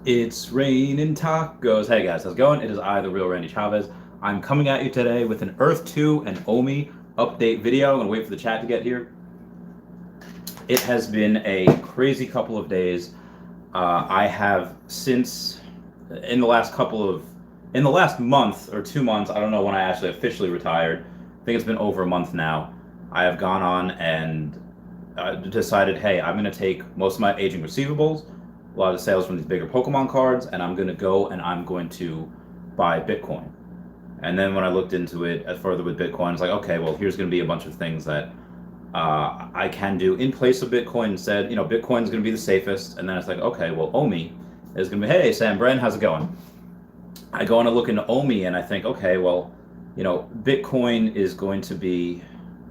It's raining tacos. Hey guys, how's it going? It is I, the real Randy Chavez. I'm coming at you today with an Earth 2 and OMI update video. I'm gonna wait for the chat to get here. It has been a crazy couple of days. I have since in the last month or 2 months, I don't know when I actually officially retired. I think it's been over a month now. I have gone on and decided, hey, I'm gonna take most of my aging receivables, a lot of sales from these bigger Pokemon cards, and I'm going to go and I'm going to buy Bitcoin. And then when I looked into it further with Bitcoin, it's like, okay, well, here's going to be a bunch of things that I can do in place of Bitcoin instead. You know, Bitcoin's going to be the safest. And then it's like, okay, well, OMI is going to be, hey, Sam Bren, how's it going? I go on to look into OMI and I think, okay, well, you know, Bitcoin is going to be,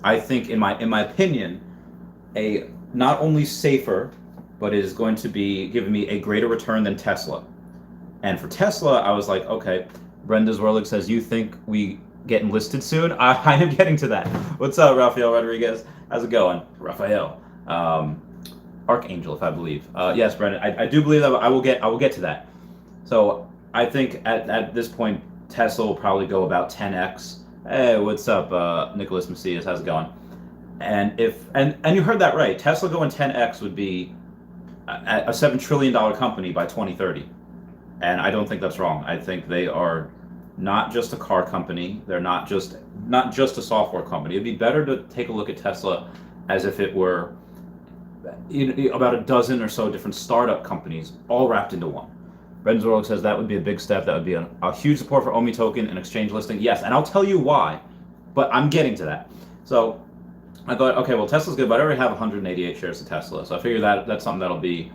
I think, in my opinion, a not only safer, but it is going to be giving me a greater return than Tesla. And for Tesla, I was like, okay, Brenda Zwerlig says, you think we getting listed soon? I am getting to that. What's up, Rafael Rodriguez? How's it going? Rafael. Archangel, if I believe. Yes, Brendan, I do believe that I will get to that. So I think at this point, Tesla will probably go about 10x. Hey, what's up, Nicholas Macias? How's it going? And you heard that right. Tesla going 10x would be a $7 trillion company by 2030. And I don't think that's wrong. I think they are not just a car company. They're not just a software company. It'd be better to take a look at Tesla as if it were about a dozen or so different startup companies all wrapped into one. Red Zorog says that would be a big step. That would be a huge support for OMI token and exchange listing. Yes, and I'll tell you why, but I'm getting to that. So I thought, okay, well, Tesla's good, but I already have 188 shares of Tesla. So I figure that's something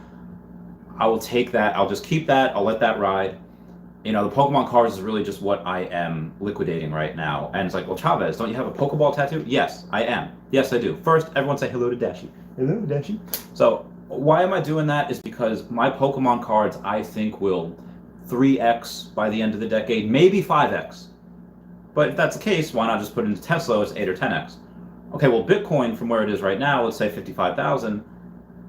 I will take that. I'll just keep that. I'll let that ride. You know, the Pokemon cards is really just what I am liquidating right now. And it's like, well, Chavez, don't you have a Pokeball tattoo? Yes, I am. Yes, I do. First, everyone say hello to Dashi. Hello, Dashi. So why am I doing that is because my Pokemon cards, I think, will 3x by the end of the decade, maybe 5x. But if that's the case, why not just put it into Tesla as 8 or 10x? Okay, well, Bitcoin from where it is right now, let's say 55,000,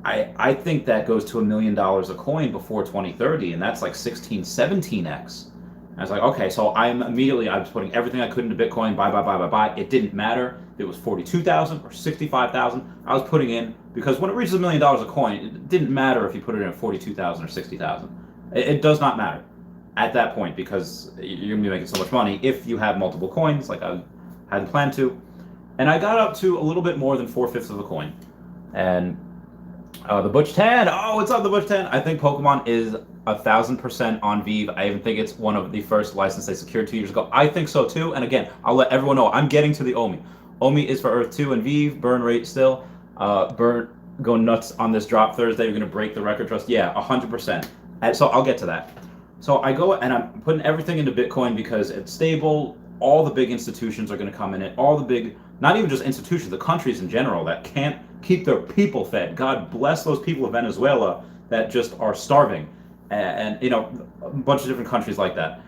I think that goes to $1 million a coin before 2030, and that's like 16, 17x. I was like, okay, so I was putting everything I could into Bitcoin, buy. It didn't matter if it was 42,000 or 65,000. I was putting in, because when it reaches $1 million a coin, it didn't matter if you put it in at 42,000 or 60,000. It does not matter at that point, because you're gonna be making so much money if you have multiple coins, like I hadn't planned to. And I got up to a little bit more than 4/5 of a coin. And the Butch 10, oh, what's up, the Butch 10? I think Pokemon is 1,000% on VeVe. I even think it's one of the first licenses they secured 2 years ago. I think so too. And again, I'll let everyone know I'm getting to the OMI. OMI is for Earth 2 and VeVe. Burn rate still. Burn going nuts on this drop Thursday. You're going to break the record trust. Yeah, 100%. And so I'll get to that. So I go and I'm putting everything into Bitcoin because it's stable. All the big institutions are going to come in it. All the big, not even just institutions, the countries in general that can't keep their people fed. God bless those people of Venezuela that just are starving. And you know, a bunch of different countries like that.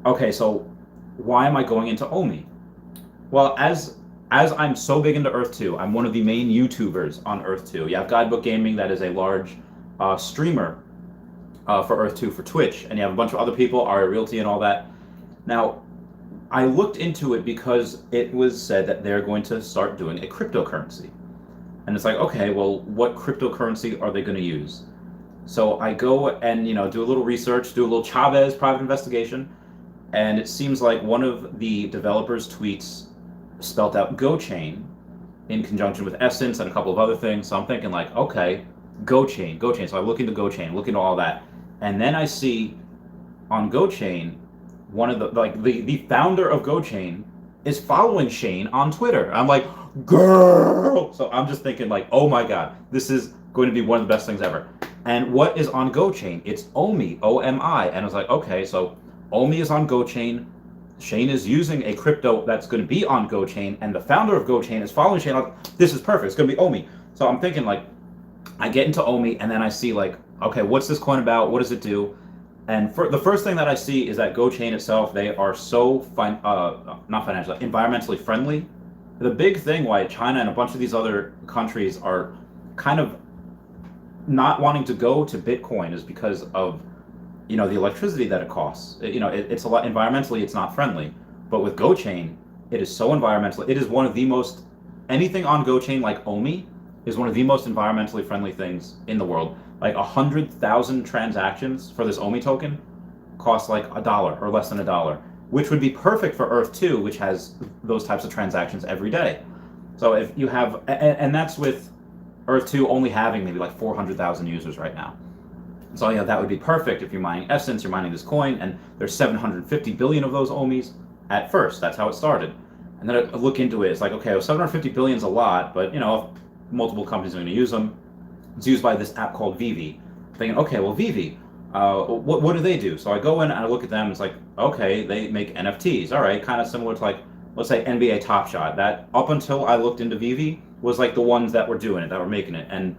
Okay, so why am I going into OMI? Well, as I'm so big into Earth 2, I'm one of the main YouTubers on Earth 2. You have Guidebook Gaming, that is a large streamer for Earth 2 for Twitch, and you have a bunch of other people, Aria Realty and all that. Now, I looked into it because it was said that they're going to start doing a cryptocurrency. And it's like, okay, well, what cryptocurrency are they going to use? So I go and, you know, do a little research, do a little Chavez private investigation, and it seems like one of the developers' tweets spelt out GoChain in conjunction with Essence and a couple of other things. So I'm thinking like, okay, GoChain. So I look into GoChain, look into all that. And then I see on GoChain, one of the founder of GoChain is following Shane on Twitter. I'm like, girl. So I'm just thinking like, oh my God, this is going to be one of the best things ever. And what is on GoChain? It's OMI, OMI. And I was like, okay, so OMI is on GoChain. Shane is using a crypto that's going to be on GoChain, and the founder of GoChain is following Shane. Like, this is perfect. It's going to be OMI. So I'm thinking like, I get into OMI, and then I see like, okay, what's this coin about? What does it do? And for the first thing that I see is that GoChain itself, they are so not financially, environmentally friendly. The big thing why China and a bunch of these other countries are kind of not wanting to go to Bitcoin is because of the electricity that it costs. It's a lot environmentally. It's not friendly, but with GoChain, it is so environmental. It is one of the most anything on GoChain like OMI is one of the most environmentally friendly things in the world. Like 100,000 transactions for this OMI token cost like $1 or less than $1, which would be perfect for Earth 2, which has those types of transactions every day. So if you have, and that's with Earth 2 only having maybe like 400,000 users right now. So that would be perfect if you're mining Essence, you're mining this coin, and there's 750 billion of those OMIs at first. That's how it started. And then I look into it, it's like, okay, well, 750 billion is a lot, but if multiple companies are going to use them, it's used by this app called VeVe. Thinking, okay, well, VeVe, what do they do? So I go in and I look at them, it's like, okay, they make NFTs. All right, kind of similar to like, let's say NBA Top Shot. That up until I looked into VeVe was like the ones that were doing it, that were making it. And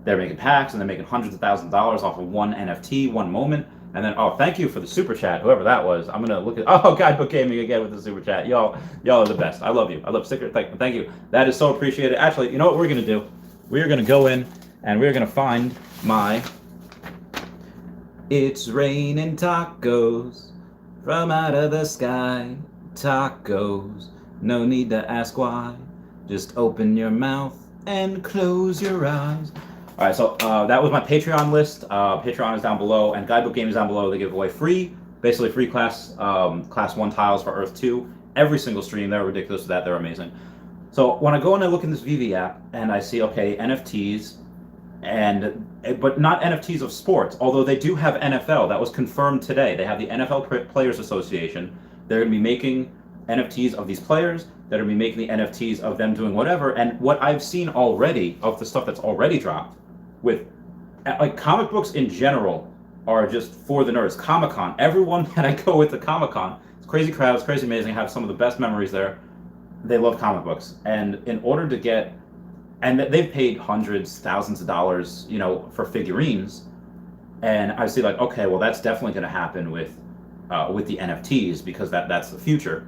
they're making packs and they're making hundreds of thousands of dollars off of one NFT, one moment. And then, thank you for the super chat, whoever that was. I'm gonna look at Guidebook Gaming again with the super chat. Y'all are the best. I love you. I love sticker. Thank you. That is so appreciated. Actually, you know what we're gonna do? We are gonna go in and we're gonna find my It's Raining Tacos from out of the sky. Tacos. No need to ask why. Just open your mouth and close your eyes. All right, so that was my Patreon list. Patreon is down below, and Guidebook Gaming is down below. They give away basically free class 1 tiles for Earth 2 every single stream. They're ridiculous with that. They're amazing. So when I go and I look in this VeVe app and I see, okay, NFTs, but not NFTs of sports, although they do have NFL. That was confirmed today. They have the NFL Players Association. They're going to be making NFTs of these players, that are going to be making the NFTs of them doing whatever. And what I've seen already of the stuff that's already dropped, with like comic books in general are just for the nerds. Comic-Con, everyone that I go with to Comic-Con, it's crazy crowds, crazy amazing. I have some of the best memories there. They love comic books, and in order to get, and they've paid hundreds, thousands of dollars, for figurines, and I see like, okay, well that's definitely going to happen with the NFTs because that's the future.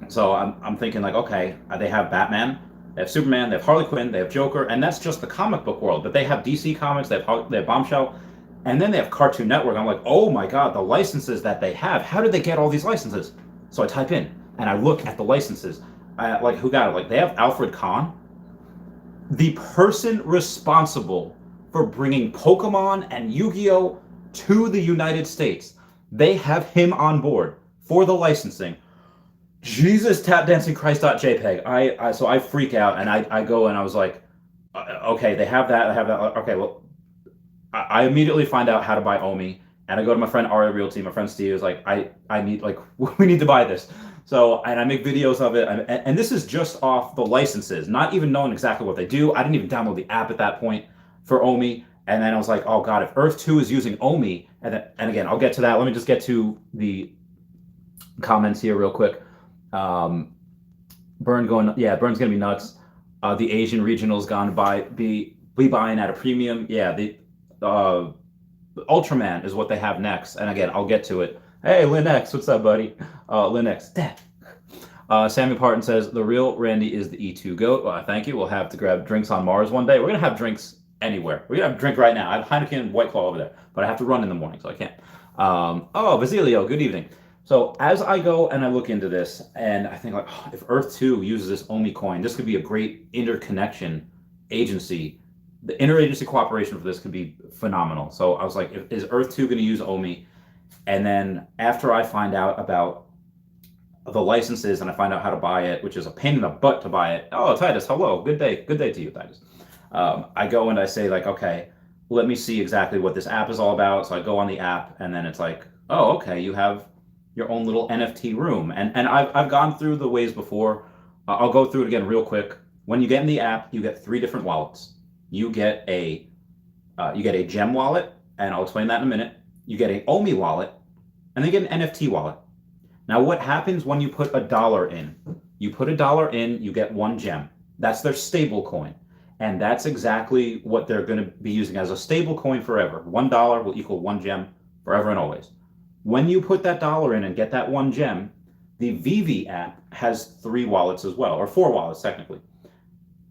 So I'm thinking like, okay, they have Batman, they have Superman, they have Harley Quinn, they have Joker, and that's just the comic book world. But they have DC Comics, they have Bombshell, and then they have Cartoon Network. I'm like, oh my god, the licenses that they have. How did they get all these licenses? So I type in and I look at the licenses. Like who got it? Like they have Alfred Kahn, the person responsible for bringing Pokemon and Yu-Gi-Oh to the United States. They have him on board for the licensing. Jesus, tap dancing Christ.jpg. So I freak out and I go and I was like, okay, they have that. I have that. Okay, well, I immediately find out how to buy OMI, and I go to my friend Aria Realty. My friend Steve is like, I need, like, we need to buy this. So, and I make videos of it, and this is just off the licenses, not even knowing exactly what they do. I didn't even download the app at that point for OMI, and then I was like, oh god, if Earth 2 is using OMI, and again, I'll get to that. Let me just get to the comments here real quick. Burn's gonna be nuts. The Asian regional's gone be buying at a premium. Yeah, the Ultraman is what they have next. And again, I'll get to it. Hey, Lynn X, what's up, buddy? Lynn X, Dad. Sammy Parton says the real Randy is the E2 goat. Thank you. We'll have to grab drinks on Mars one day. We're gonna have drinks anywhere. We're gonna have a drink right now. I have Heineken and White Claw over there, but I have to run in the morning, so I can't. Basilio, good evening. So as I go and I look into this, and I think like, if Earth 2 uses this OMI coin, this could be a great interconnection agency. The interagency cooperation for this could be phenomenal. So I was like, is Earth 2 going to use OMI? And then after I find out about the licenses and I find out how to buy it, which is a pain in the butt to buy it. Oh, Titus, hello. Good day to you, Titus. I go and I say like, okay, let me see exactly what this app is all about. So I go on the app and then it's like, oh, okay, you have your own little NFT room. And I've gone through the ways before. I'll go through it again real quick. When you get in the app, you get 3 different wallets. You get a gem wallet, and I'll explain that in a minute. You get an OMI wallet, and then you get an NFT wallet. Now, what happens when you put $1 in? You put $1 in, you get 1 gem. That's their stable coin. And that's exactly what they're going to be using as a stable coin forever. $1 will equal 1 gem forever and always. When you put that $1 in and get that 1 gem, the VeVe app has 3 wallets as well, or 4 wallets technically.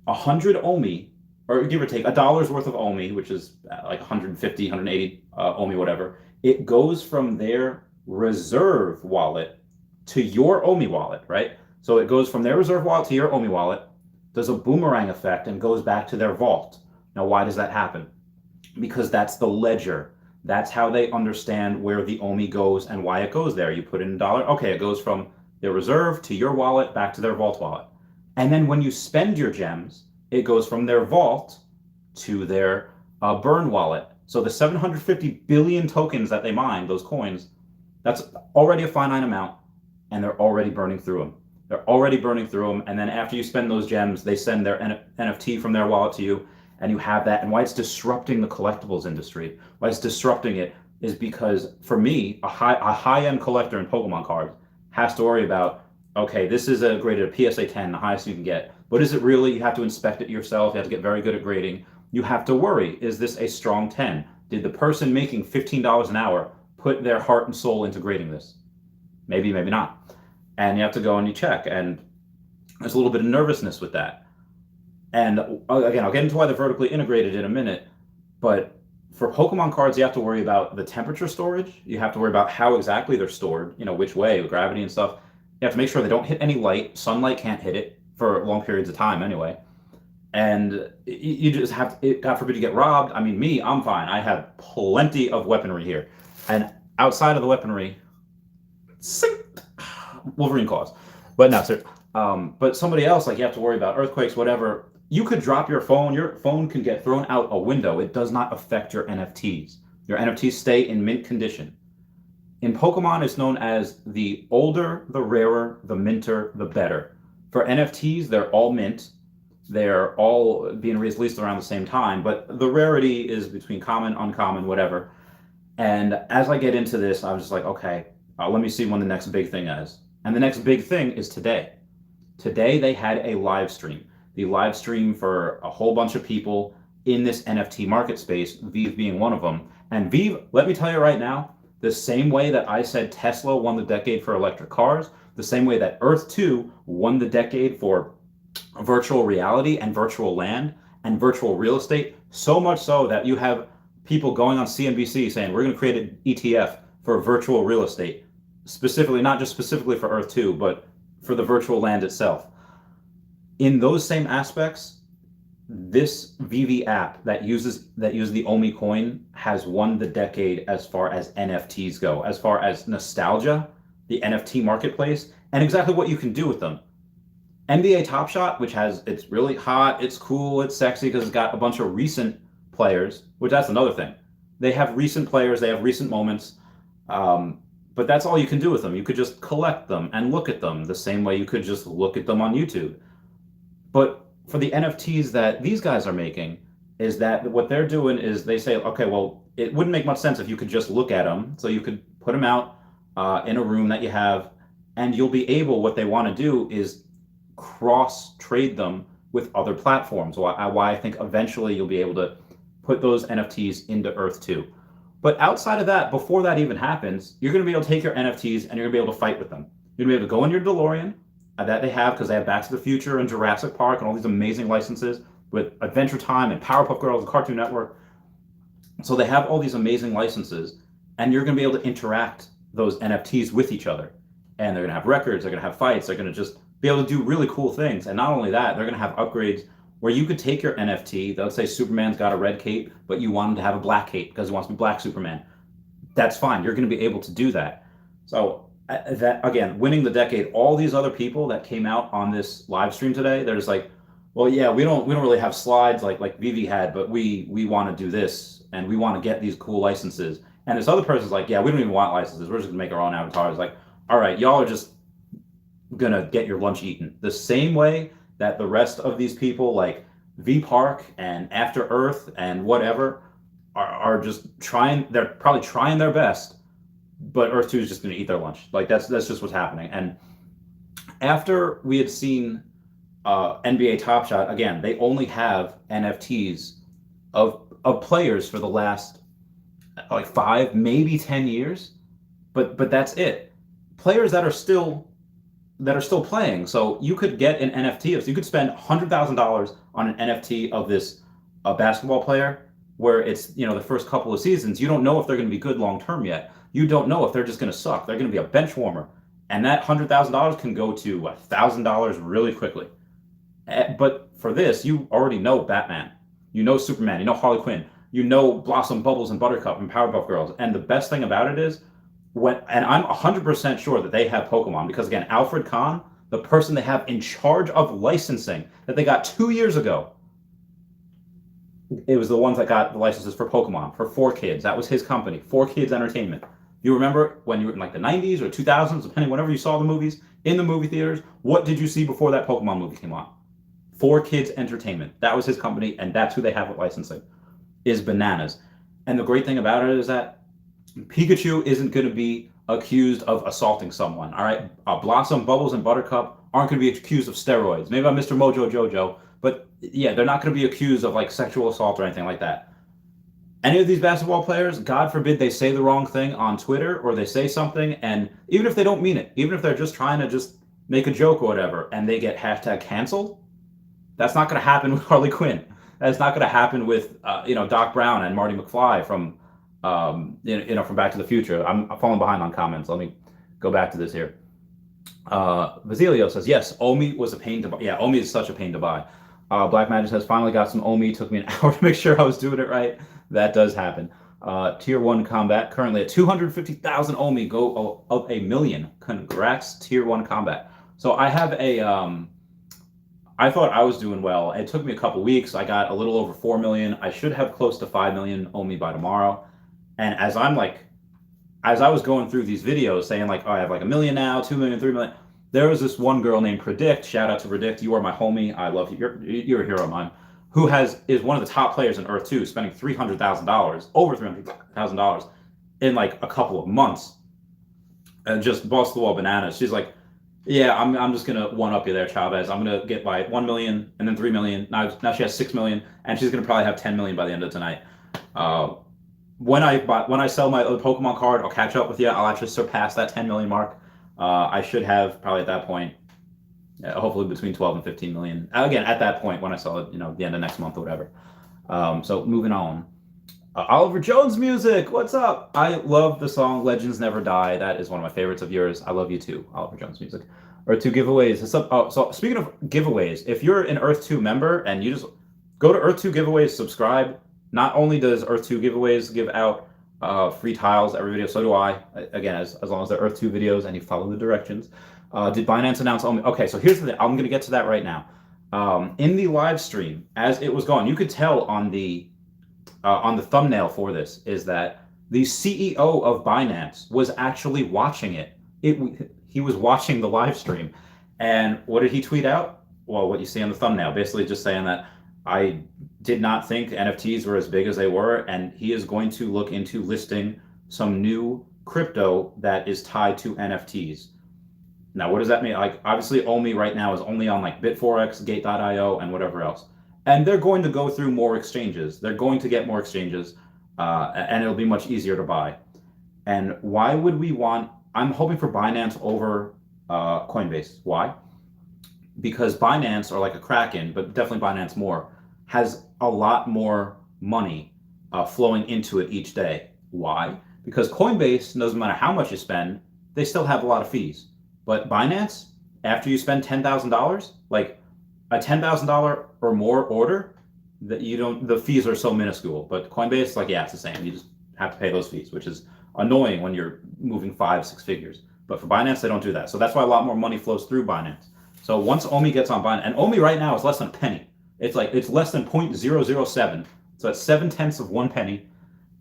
100 OMI or give or take $1 worth of OMI, which is like 150, 180 OMI, whatever. It goes from their reserve wallet to your OMI wallet, right? So it goes from their reserve wallet to your OMI wallet, does a boomerang effect, and goes back to their vault. Now, why does that happen? Because that's the ledger. That's how they understand where the OMI goes and why it goes there. You put in $1, okay, it goes from their reserve to your wallet back to their vault wallet. And then when you spend your gems, it goes from their vault to their burn wallet. So the 750 billion tokens that they mine, those coins, that's already a finite amount, and they're already burning through them. They're already burning through them, and then after you spend those gems, they send their NFT from their wallet to you, and you have that. And why it's disrupting the collectibles industry, why it's disrupting it, is because for me, a high-end collector in Pokemon cards has to worry about, okay, this is a graded a PSA 10, the highest you can get, but is it really? You have to inspect it yourself. You have to get very good at grading. You have to worry, is this a strong 10? Did the person making $15 an hour put their heart and soul into grading this? Maybe, maybe not. And you have to go and you check, and there's a little bit of nervousness with that. And again, I'll get into why they're vertically integrated in a minute, but for Pokemon cards, you have to worry about the temperature storage. You have to worry about how exactly they're stored, which way, with gravity and stuff. You have to make sure they don't hit any light. Sunlight can't hit it for long periods of time anyway. And you just have to, God forbid you get robbed. I mean, I'm fine. I have plenty of weaponry here. And outside of the weaponry, Wolverine claws. But no, sir. But somebody else, like, you have to worry about earthquakes, whatever. You could drop your phone. Your phone can get thrown out a window. It does not affect your NFTs. Your NFTs stay in mint condition. In Pokemon, it's known as the older, the rarer, the minter, the better. For NFTs, they're all mint. They're all being released around the same time, but the rarity is between common, uncommon, whatever. And as I get into this, I was just like, okay, let me see when the next big thing is. And the next big thing is today. Today, they had a live stream. The live stream for a whole bunch of people in this NFT market space, VeVe being one of them. And VeVe, let me tell you right now, the same way that I said Tesla won the decade for electric cars, the same way that Earth 2 won the decade for virtual reality and virtual land and virtual real estate, so much so that you have people going on CNBC saying, we're going to create an ETF for virtual real estate, specifically, not just specifically for Earth 2, but for the virtual land itself. In those same aspects, this VeVe app that uses the OMI coin has won the decade as far as NFTs go, as far as nostalgia, the NFT marketplace, and exactly what you can do with them. NBA Top Shot, which it's really hot, it's cool, it's sexy because it's got a bunch of recent players, which that's another thing. They have recent players, they have recent moments, but that's all you can do with them. You could just collect them and look at them the same way you could just look at them on YouTube. But for the NFTs that these guys are making, is that what they're doing is they say, okay, well, it wouldn't make much sense if you could just look at them. So you could put them out in a room that you have, and you'll be able, what they want to do is cross trade them with other platforms. Why I think eventually you'll be able to put those NFTs into Earth 2. But outside of that, before that even happens, you're going to be able to take your NFTs and you're going to be able to fight with them. You're going to be able to go in your DeLorean, that they have, because they have Back to the Future and Jurassic Park and all these amazing licenses with Adventure Time and Powerpuff Girls and Cartoon Network. So they have all these amazing licenses, and you're going to be able to interact those NFTs with each other. And they're going to have records, they're going to have fights, they're going to just be able to do really cool things. And not only that, they're going to have upgrades where you could take your NFT, let's say Superman's got a red cape, but you want him to have a black cape because he wants to be Black Superman. That's fine. You're going to be able to do that. So that, again, winning the decade, all these other people that came out on this live stream today, they're just like, well, yeah, we don't really have slides like VeVe had, but we want to do this and we want to get these cool licenses. And this other person's like, yeah, we don't even want licenses. We're just gonna make our own avatars. Like, all right, y'all are just gonna get your lunch eaten. The same way that the rest of these people like V Park and After Earth and whatever are just trying, they're probably trying their best, but Earth 2 is just gonna eat their lunch. Like that's just what's happening. And after we had seen NBA Top Shot, again, they only have NFTs of players for the last like 5, maybe 10 years, but that's it. Players that are still playing. So you could get an NFT of, so you could spend $100,000 on an NFT of this a basketball player where it's, the first couple of seasons, you don't know if they're going to be good long term yet. You don't know if they're just going to suck. They're going to be a bench warmer. And that $100,000 can go to $1,000 really quickly. But for this, you already know Batman. You know Superman. You know Harley Quinn. You know Blossom, Bubbles, and Buttercup and Powerpuff Girls. And the best thing about it is, and I'm 100% sure that they have Pokemon, because again, Alfred Kahn, the person they have in charge of licensing that they got 2 years ago, it was the ones that got the licenses for Pokemon for 4Kids. That was his company, 4Kids Entertainment. You remember when you were in like the 90s or 2000s, depending whenever you saw the movies in the movie theaters, what did you see before that Pokemon movie came on? 4Kids Entertainment. That was his company, and that's who they have with licensing. Is bananas. And the great thing about it is that Pikachu isn't going to be accused of assaulting someone. All right, Blossom, Bubbles, and Buttercup aren't going to be accused of steroids. Maybe I'm Mr. Mojo Jojo, but yeah, they're not going to be accused of like sexual assault or anything like that. Any of these basketball players, God forbid they say the wrong thing on Twitter or they say something, and even if they don't mean it, even if they're just trying to just make a joke or whatever, and they get hashtag canceled, that's not going to happen with Harley Quinn. That's not going to happen with Doc Brown and Marty McFly from from Back to the Future. I'm falling behind on comments. Let me go back to this here. Basilio says, yes, OMI was a pain to buy. Yeah, OMI is such a pain to buy. Black Magic says, finally got some OMI. Took me an hour to make sure I was doing it right. That does happen. Tier 1 Combat, currently at 250,000 OMI, go of a million. Congrats, Tier 1 Combat. So I have I thought I was doing well. It took me a couple weeks. I got a little over 4 million. I should have close to 5 million OMI by tomorrow. And as I was going through these videos saying like, oh, I have like 1 million now, 2 million, 3 million. There was this one girl named Predict. Shout out to Predict. You are my homie. I love you. You're a hero of mine. Who is one of the top players in Earth 2, spending $300,000, over $300,000 in like a couple of months, and just bust the wall bananas. She's like, yeah, I'm just gonna one up you there, Chavez. I'm gonna get by 1 million and then 3 million. Now she has 6 million, and she's gonna probably have 10 million by the end of tonight. When I sell my other Pokemon card, I'll catch up with you. I'll actually surpass that 10 million mark. I should have probably at that point, hopefully between 12 and 15 million. Again, at that point when I sell it, the end of next month or whatever. So moving on. Oliver Jones music, what's up? I love the song Legends Never Die. That is one of my favorites of yours. I love you too, Oliver Jones music. Earth 2 giveaways. So speaking of giveaways, if you're an Earth 2 member and you just go to Earth 2 giveaways, subscribe. Not only does Earth 2 giveaways give out free tiles every video, so do I. Again, as long as they're Earth 2 videos and you follow the directions. Did Binance announce OMI? Okay, so here's the thing. I'm going to get to that right now. In the live stream, as it was going, you could tell on the thumbnail for this is that the CEO of Binance was actually watching it. He was watching the live stream. And what did he tweet out? Well, what you see on the thumbnail, basically just saying that I did not think NFTs were as big as they were, and he is going to look into listing some new crypto that is tied to NFTs. Now, what does that mean? Like, obviously, OMI right now is only on like Bitforex, Gate.io, and whatever else. And they're going to go through more exchanges. They're going to get more exchanges, and it'll be much easier to buy. And why would we want? I'm hoping for Binance over Coinbase. Why? Because Binance, or like a Kraken, but definitely Binance more, has a lot more money flowing into it each day. Why? Because Coinbase, doesn't matter how much you spend, they still have a lot of fees. But Binance, after you spend $10,000, like a $10,000 or more order, that the fees are so minuscule. But Coinbase, like, yeah, it's the same. You just have to pay those fees, which is annoying when you're moving 5-6 figures. But for Binance, they don't do that. So that's why a lot more money flows through Binance. So once OMI gets on Binance, and OMI right now is less than a penny. It's less than 0.007. So it's 0.7 of 1 penny,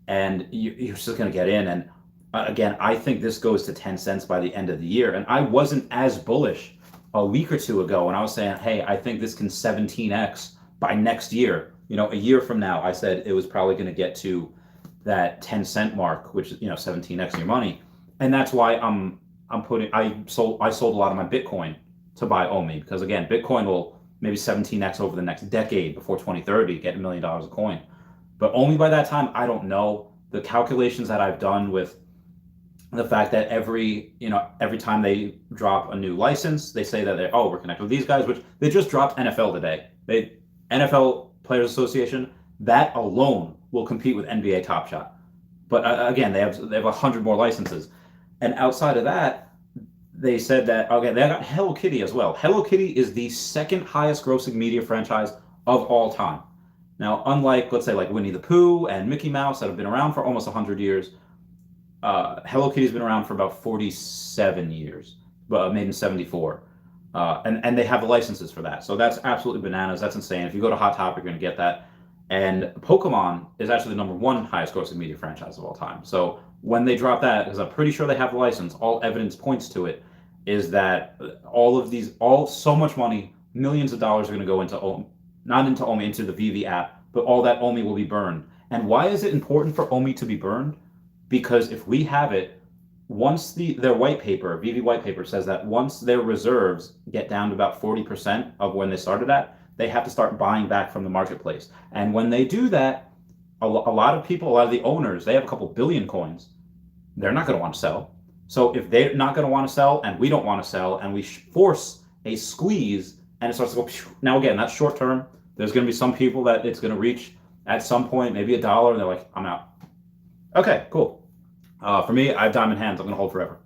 and you're just going to get in. And again, I think this goes to 10 cents by the end of the year. And I wasn't as bullish a week or two ago when I was saying, hey, I think this can 17x by next year. A year from now, I said it was probably going to get to that 10-cent mark, which is 17x your money. And that's why I sold a lot of my Bitcoin to buy OMI, because again, Bitcoin will maybe 17x over the next decade before 2030, get $1 million a coin. But OMI by that time, I don't know. The calculations that I've done with the fact that every time they drop a new license, they say that we're connected with these guys, which they just dropped NFL today. NFL Players Association, That alone will compete with NBA Top Shot. But again, they have 100 more licenses. And outside of that, they said that, okay, they got Hello Kitty as well. Hello Kitty is the second highest grossing media franchise of all time. Now, unlike, let's say, like Winnie the Pooh and Mickey Mouse that have been around for almost 100 years, Hello Kitty's been around for about 47 years, but made in 74. And they have the licenses for that. So that's absolutely bananas. That's insane. If you go to Hot Topic, you're going to get that. And Pokemon is actually the number one highest grossing media franchise of all time. So when they drop that, because I'm pretty sure they have the license, all evidence points to it, is that so much money, millions of dollars are going to go into OMI, not into OMI, into the VeVe app, but all that OMI will be burned. And why is it important for OMI to be burned? Because if we have it, once their white paper, VeVe white paper, says that once their reserves get down to about 40% of when they started at, they have to start buying back from the marketplace. And when they do that, a lot of people, a lot of the owners, they have a couple billion coins. They're not going to want to sell. So if they're not going to want to sell and we don't want to sell and we force a squeeze and it starts to go, now again, that's short term. There's going to be some people that it's going to reach at some point, maybe $1, and they're like, I'm out. Okay, cool. For me, I have diamond hands. I'm going to hold forever.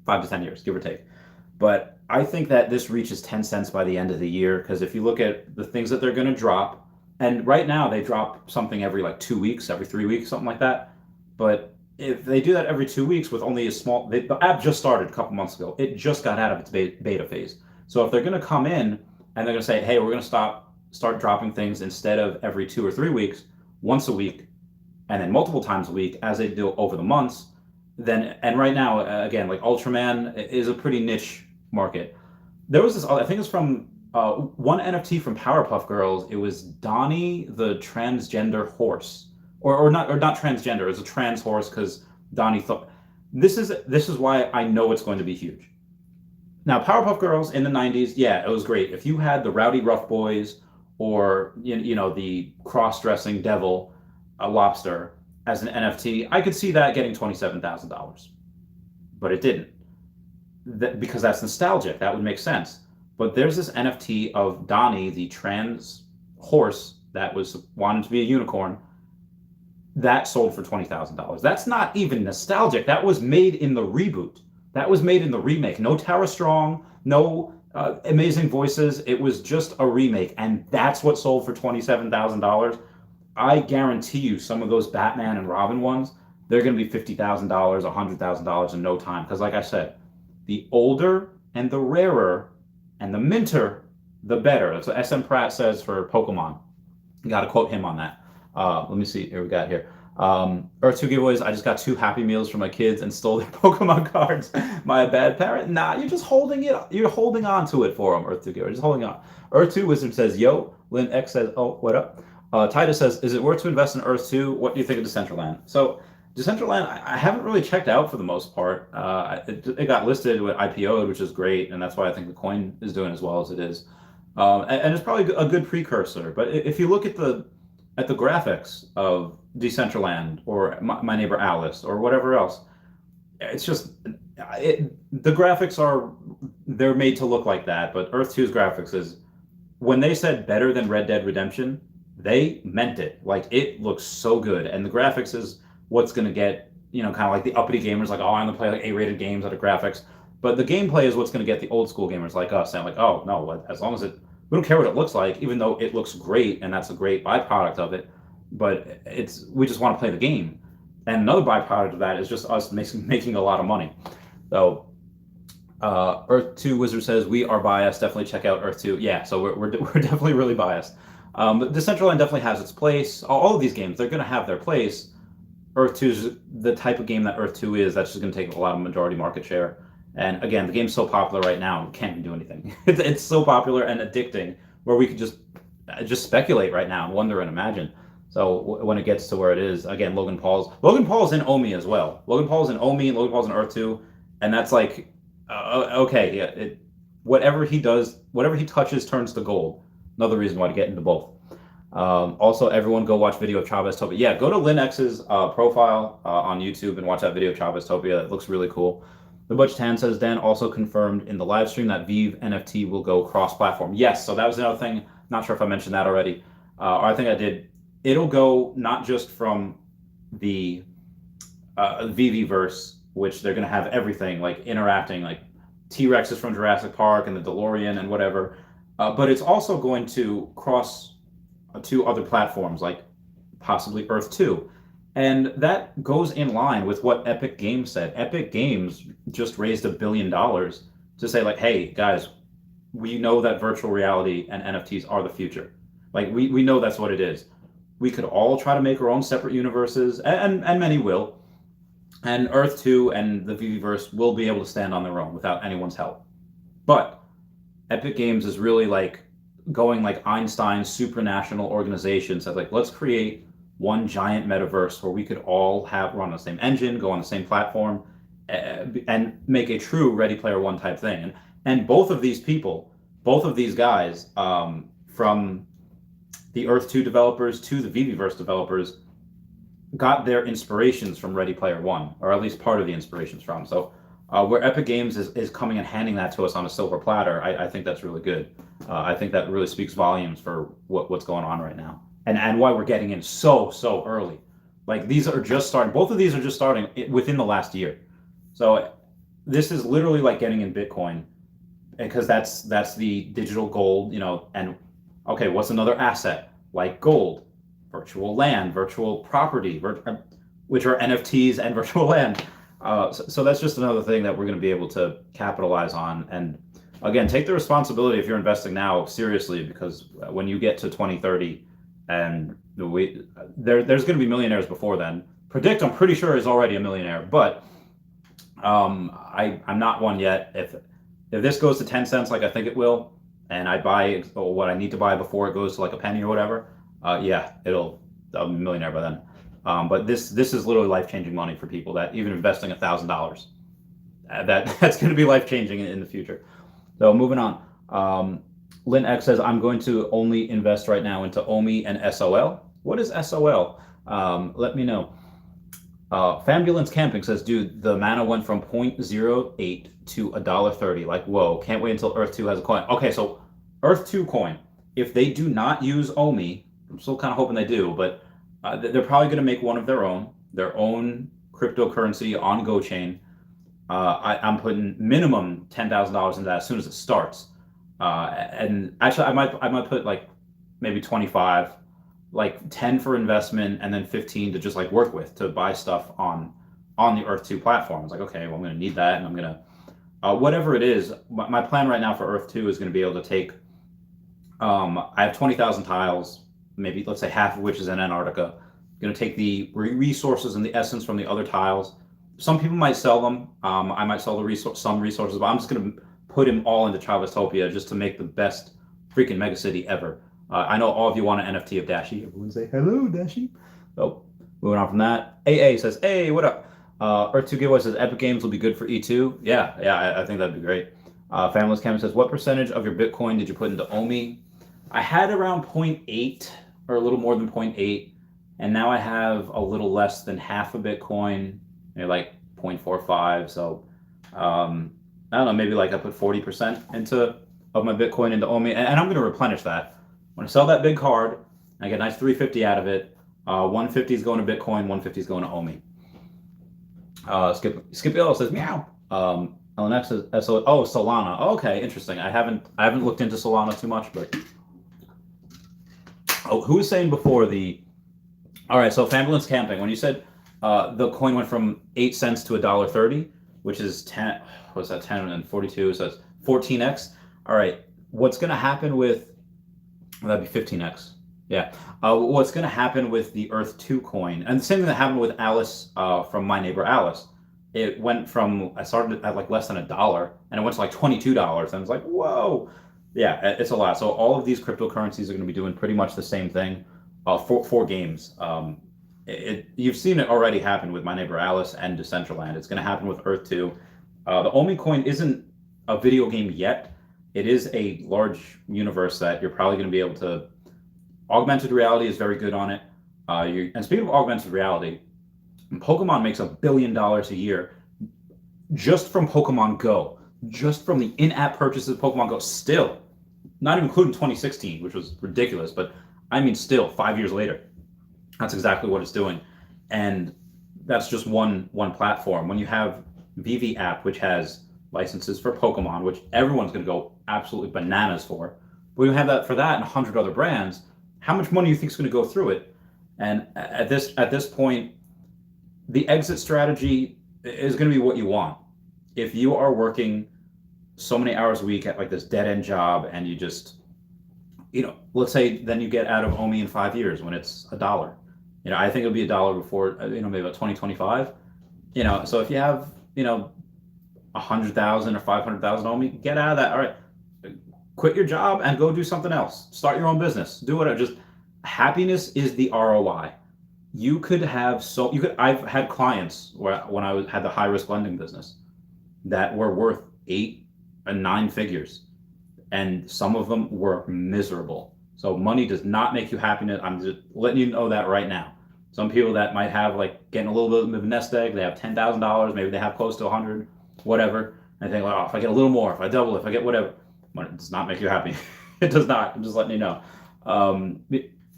5 to 10 years, give or take. But I think that this reaches 10 cents by the end of the year, because if you look at the things that they're going to drop, and right now they drop something every like 2 weeks, every 3 weeks, something like that. But if they do that every 2 weeks with only a small, the app just started a couple months ago. It just got out of its beta phase. So if they're going to come in and they're going to say, hey, we're going to start dropping things instead of every 2 or 3 weeks, once a week, and then multiple times a week as they do over the months, then, and right now, again, like Ultraman is a pretty niche market. There was this, I think it's from one NFT from Powerpuff Girls. It was Donnie the transgender horse, or not transgender. It's a trans horse because Donnie thought this is why I know it's going to be huge. Now, Powerpuff Girls in the 90s, yeah, it was great. If you had the Rowdy Rough Boys or the cross-dressing devil, a lobster, as an NFT, I could see that getting $27,000, but it didn't. Because that's nostalgic. That would make sense. But there's this NFT of Donnie, the trans horse that was wanted to be a unicorn, that sold for $20,000. That's not even nostalgic. That was made in the reboot. That was made in the remake. No Tara Strong, no amazing voices. It was just a remake, and that's what sold for $27,000. I guarantee you some of those Batman and Robin ones, they're going to be $50,000, $100,000 in no time. Because like I said, the older and the rarer and the minter, the better. That's what SM Pratt says for Pokemon. You got to quote him on that. Let me see. Here we got here. Earth 2 giveaways. I just got 2 Happy Meals for my kids and stole their Pokemon cards. My bad parent? Nah, you're just holding it. You're holding on to it for them, Earth 2 giveaways. Just holding on. Earth 2 Wizard says, yo. Lynn X says, oh, what up? Titus says, is it worth to invest in Earth 2? What do you think of Decentraland? So Decentraland, I haven't really checked out for the most part. It got listed with IPO'd, which is great, and that's why I think the coin is doing as well as it is. And it's probably a good precursor. But if you look at the graphics of Decentraland or My Neighbor Alice or whatever else, it's just the graphics they're made to look like that. But Earth 2's graphics is, when they said better than Red Dead Redemption, they meant it. Like, it looks so good, and the graphics is what's going to get, kind of like the uppity gamers, like, oh, I'm going to play like A-rated games out of graphics. But the gameplay is what's going to get the old school gamers like us saying like, oh no, as long as we don't care what it looks like, even though it looks great and that's a great byproduct of it. But we just want to play the game. And another byproduct of that is just us making a lot of money. So Earth 2 Wizard says, we are biased. Definitely check out Earth 2. Yeah, so we're definitely really biased. But Decentraland definitely has its place. All of these games, they're going to have their place. Earth 2 is the type of game that Earth 2 is. That's just going to take a lot of majority market share. And again, the game's so popular right now, we can't even do anything. It's so popular and addicting, where we could just speculate right now and wonder and imagine. So when it gets to where it is, again, Logan Paul's in OMI as well. Logan Paul's in OMI, Logan Paul's in Earth 2, and that's like, okay, yeah, whatever he does, whatever he touches turns to gold. Another reason why to get into both. Also, everyone go watch video of Chavez Topia. Yeah, go to Linx's profile on YouTube and watch that video of Chavez Topia. It looks really cool. The Butch Tan says, Dan also confirmed in the live stream that VeVe NFT will go cross-platform. Yes, so that was another thing. Not sure if I mentioned that already. Or I think I did it'll go not just from the VeVe-verse, which they're going to have everything like interacting, like T-Rexes from Jurassic Park and the DeLorean and whatever, but it's also going to cross to other platforms like possibly Earth 2. And that goes in line with what Epic Games said. Epic Games just raised $1 billion to say, like, hey, guys, we know that virtual reality and NFTs are the future. Like, we know that's what it is. We could all try to make our own separate universes, and many will. And Earth 2 and the VeVeverse will be able to stand on their own without anyone's help. But Epic Games is really like going like Einstein's supranational organization said, like, let's create one giant metaverse where we could all run on the same engine, go on the same platform, and make a true Ready Player One type thing. And both of these people, both of these guys, from the Earth 2 developers to the VeVeverse developers, got their inspirations from Ready Player One, or at least part of the inspirations from. So where Epic Games is coming and handing that to us on a silver platter, I think that's really good. I think that really speaks volumes for what's going on right now, and why we're getting in so early. Like, these are just starting. Both of these are just starting within the last year. So this is literally like getting in Bitcoin, because that's the digital gold, and okay, what's another asset like gold, virtual land, virtual property, which are NFTs and virtual land. So that's just another thing that we're going to be able to capitalize on. And again, take the responsibility if you're investing now seriously, because when you get to 2030, and there's going to be millionaires before then. Predict, I'm pretty sure, is already a millionaire, but I'm not one yet. If this goes to 10 cents like I think it will, and I buy what I need to buy before it goes to like a penny or whatever, yeah, I'll be a millionaire by then. But this is literally life-changing money for people that even investing $1,000, that's going to be life-changing in the future. So moving on. Lynn X says, I'm going to only invest right now into OMI and SOL. What is SOL? Let me know. Fambulance Camping says, dude, the mana went from 0.08 to $1.30. Like, whoa, can't wait until Earth 2 has a coin. Okay, so Earth 2 coin, if they do not use OMI, I'm still kind of hoping they do, but they're probably going to make one of their own cryptocurrency on GoChain. I'm putting minimum $10,000 into that as soon as it starts. And actually, I might put like maybe 25, like 10 for investment, and then 15 to just like work with to buy stuff on the Earth 2 platform. It's like, okay, well, I'm going to need that, and I'm going to whatever it is. My plan right now for Earth 2 is going to be able to take. I have 20,000 tiles, maybe let's say half of which is in Antarctica. I'm going to take the resources and the essence from the other tiles. Some people might sell them. I might sell some resources, but I'm just going to put them all into Chaveztopia just to make the best freaking megacity ever. I know all of you want an NFT of Dashi. Everyone say hello, Dashi. So moving on from that, AA says, hey, what up? Earth 2 giveaway says Epic Games will be good for E2. Yeah, I think that'd be great. Familess Cam says, what percentage of your Bitcoin did you put into OMI? I had around 0.8 or a little more than 0.8, and now I have a little less than half a Bitcoin, maybe like 0.45. So I don't know, maybe like I put 40% of my Bitcoin into OMI, and I'm going to replenish that. When I sell that big card, I get a nice 350 out of it. 150 is going to Bitcoin, 150 is going to OMI. Skip Yellow says meow. LNX says Solana. Okay, interesting. I haven't looked into Solana too much, but who was saying before the? All right, so Fambulance Camping. When you said the coin went from 8 cents to $1.30, which is 10. What's that? 10 and 42. So it's 14x. All right, what's going to happen with? That'd be 15x. Yeah. What's going to happen with the Earth 2 coin? And the same thing that happened with Alice from My Neighbor Alice. It went from, I started at like less than $1, and it went to like $22. And it's like, whoa. Yeah, it's a lot. So all of these cryptocurrencies are going to be doing pretty much the same thing for games. You've seen it already happen with My Neighbor Alice and Decentraland. It's going to happen with Earth 2. The OMI coin isn't a video game yet. It is a large universe that you're probably going to be able to. Augmented reality is very good on it. And speaking of augmented reality, Pokemon makes $1 billion a year just from Pokemon Go, just from the in-app purchases of Pokemon Go. Still, not even including 2016, which was ridiculous, but I mean, still 5 years later. That's exactly what it's doing. And that's just one platform. When you have VeVe app, which has licenses for Pokemon, which everyone's going to go absolutely bananas for, but you have that for that and 100 other brands, how much money do you think is going to go through it? And at this point, the exit strategy is going to be what you want. If you are working so many hours a week at like this dead end job, and you just, let's say then you get out of OMI in 5 years when it's $1. I think it'll be $1 before, maybe about 2025. So if you have, 100,000 or 500,000 OMI, get out of that. All right, quit your job and go do something else. Start your own business. Do whatever. Just happiness is the ROI. I've had clients when I had the high risk lending business that were worth 8 and 9 figures, and some of them were miserable. So money does not make you happiness. I'm just letting you know that right now. Some people that might have like getting a little bit of a nest egg, they have $10,000, maybe they have close to 100, whatever. And they think, oh, if I get a little more, if I double, if I get whatever, it does not make you happy. It does not. I'm just letting you know.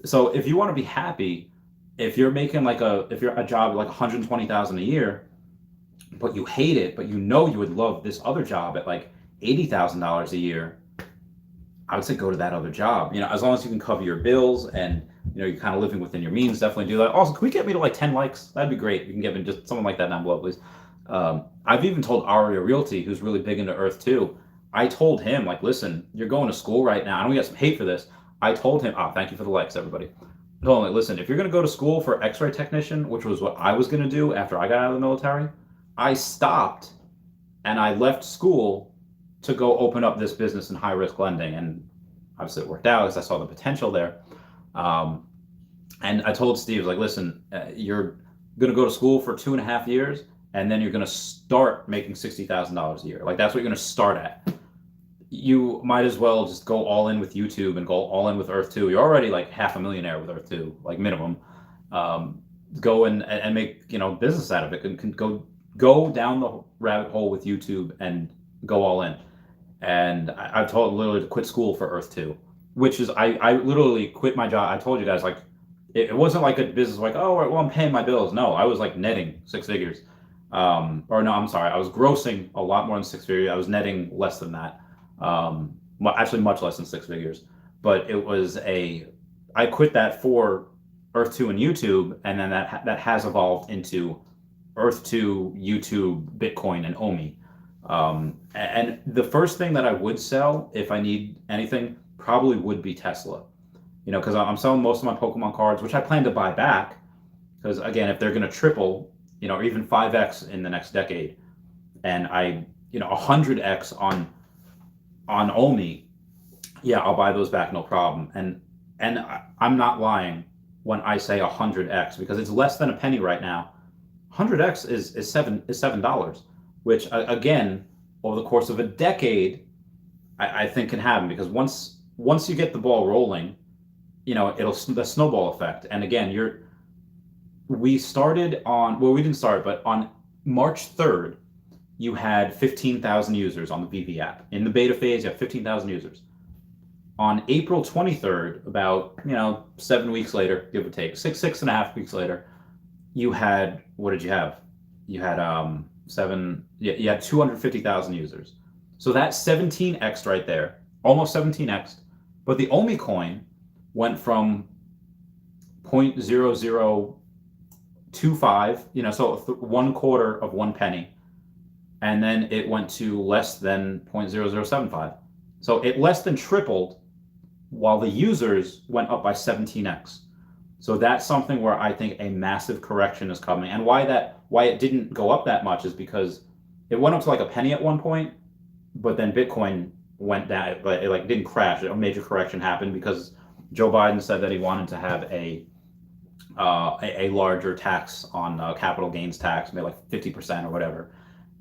So if you want to be happy, if you're making if you're a job like 120,000 a year, but you hate it, but you would love this other job at like $80,000 a year, I would say go to that other job. As long as you can cover your bills and you're kind of living within your means, definitely do that. Also, can we get me to like 10 likes? That'd be great. You can get me just someone like that down below, please. I've even told Aria Realty, who's really big into Earth too. I told him, like, listen, you're going to school right now. I know we got some hate for this. I told him, thank you for the likes, everybody. I told him, like, listen, if you're going to go to school for X-ray technician, which was what I was going to do after I got out of the military, I stopped and I left school to go open up this business in high risk lending. And obviously it worked out because I saw the potential there. And I told Steve, like, listen, you're going to go to school for 2.5 years, and then you're going to start making $60,000 a year. Like, that's what you're going to start at. You might as well just go all in with YouTube and go all in with Earth 2. You're already like half a millionaire with Earth 2, like minimum. Go and make business out of it. Can go down the rabbit hole with YouTube and go all in. And I've told literally to quit school for Earth 2, which is I literally quit my job. I told you guys, like, it wasn't like a business like, oh, well, I'm paying my bills. No, I was like netting 6 figures. Or no, I'm sorry, I was grossing a lot more than 6 figures. I was netting less than that. Actually much less than 6 figures. But it was I quit that for Earth 2 and YouTube, and then that has evolved into Earth 2, YouTube, Bitcoin, and OMI. And the first thing that I would sell if I need anything probably would be Tesla. Because I'm selling most of my Pokemon cards, which I plan to buy back. Because again, if they're going to triple, or even 5x in the next decade, and 100x on OMI, yeah, I'll buy those back, no problem. And I'm not lying when I say 100x, because it's less than a penny right now. 100x is $7, which again, over the course of a decade, I think can happen, because once you get the ball rolling, it'll the snowball effect. And again, we started on, well, we didn't start, but on March 3rd, you had 15,000 users on the VeVe app. In the beta phase, you have 15,000 users. On April 23rd, about 7 weeks later, give or take, 6.5 weeks later, you had, what did you have? You had you had 250,000 users. So that's 17x right there, almost 17x. But the OMI coin went from 0.0025, so 1/4 of 1 penny, and then it went to less than 0.0075. So it less than tripled, while the users went up by 17x. So that's something where I think a massive correction is coming. And why it didn't go up that much is because it went up to like a penny at one point, but then Bitcoin went down, but it like didn't crash. A major correction happened because Joe Biden said that he wanted to have a larger tax on capital gains tax, maybe like 50% or whatever.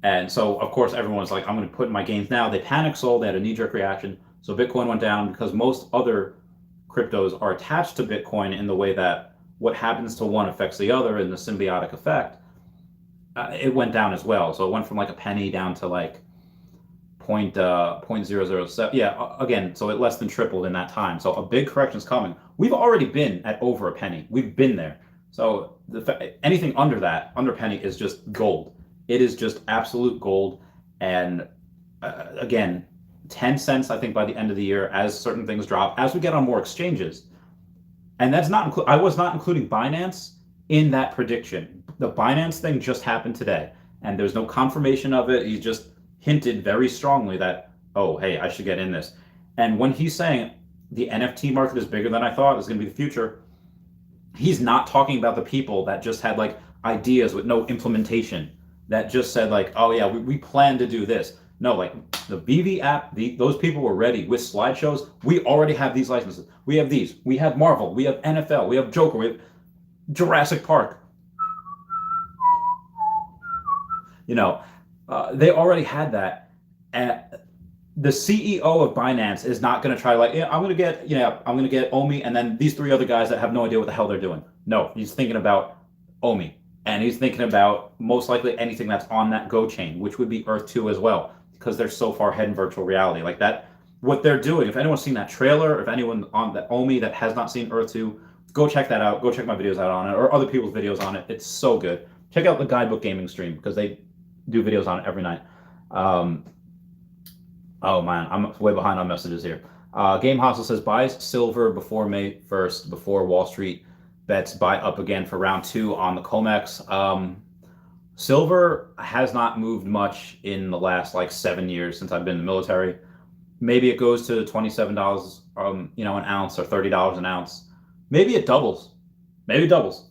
And so, of course, everyone's like, I'm going to put in my gains now. They panic sold. They had a knee-jerk reaction. So Bitcoin went down because most other cryptos are attached to Bitcoin in the way that what happens to one affects the other in the symbiotic effect. It went down as well. So it went from like a penny down to like 0.007. Yeah, again, so it less than tripled in that time. So a big correction is coming. We've already been at over a penny. We've been there. So anything under that, under penny, is just gold. It is just absolute gold. And again, 10 cents, I think, by the end of the year, as certain things drop, as we get on more exchanges. And that's not, I was not including Binance in that prediction. The Binance thing just happened today, and there's no confirmation of it. He just hinted very strongly that, oh, hey, I should get in this. And when he's saying the NFT market is bigger than I thought, it's going to be the future, he's not talking about the people that just had like ideas with no implementation, that just said like, oh yeah, we plan to do this. No, like the VeVe app, those people were ready with slideshows. We already have these licenses. We have these. We have Marvel. We have NFL. We have Joker. We have Jurassic Park. They already had that. And the CEO of Binance is not going to try like, I'm going to get OMI and then these 3 other guys that have no idea what the hell they're doing. No, he's thinking about OMI, and he's thinking about most likely anything that's on that Go chain, which would be Earth 2 as well, because they're so far ahead in virtual reality. Like that, what they're doing, if anyone's seen that trailer, if anyone on the OMI that has not seen Earth 2, go check that out. Go check my videos out on it, or other people's videos on it. It's so good. Check out the Guidebook Gaming stream, because they do videos on it every night. Oh man, I'm way behind on messages here. Game Hustle says, buys silver before May 1st, before Wall Street bets buy up again for round 2 on the COMEX. Silver has not moved much in the last like 7 years since I've been in the military. Maybe it goes to $27 an ounce, or $30 an ounce. Maybe it doubles. Maybe it doubles.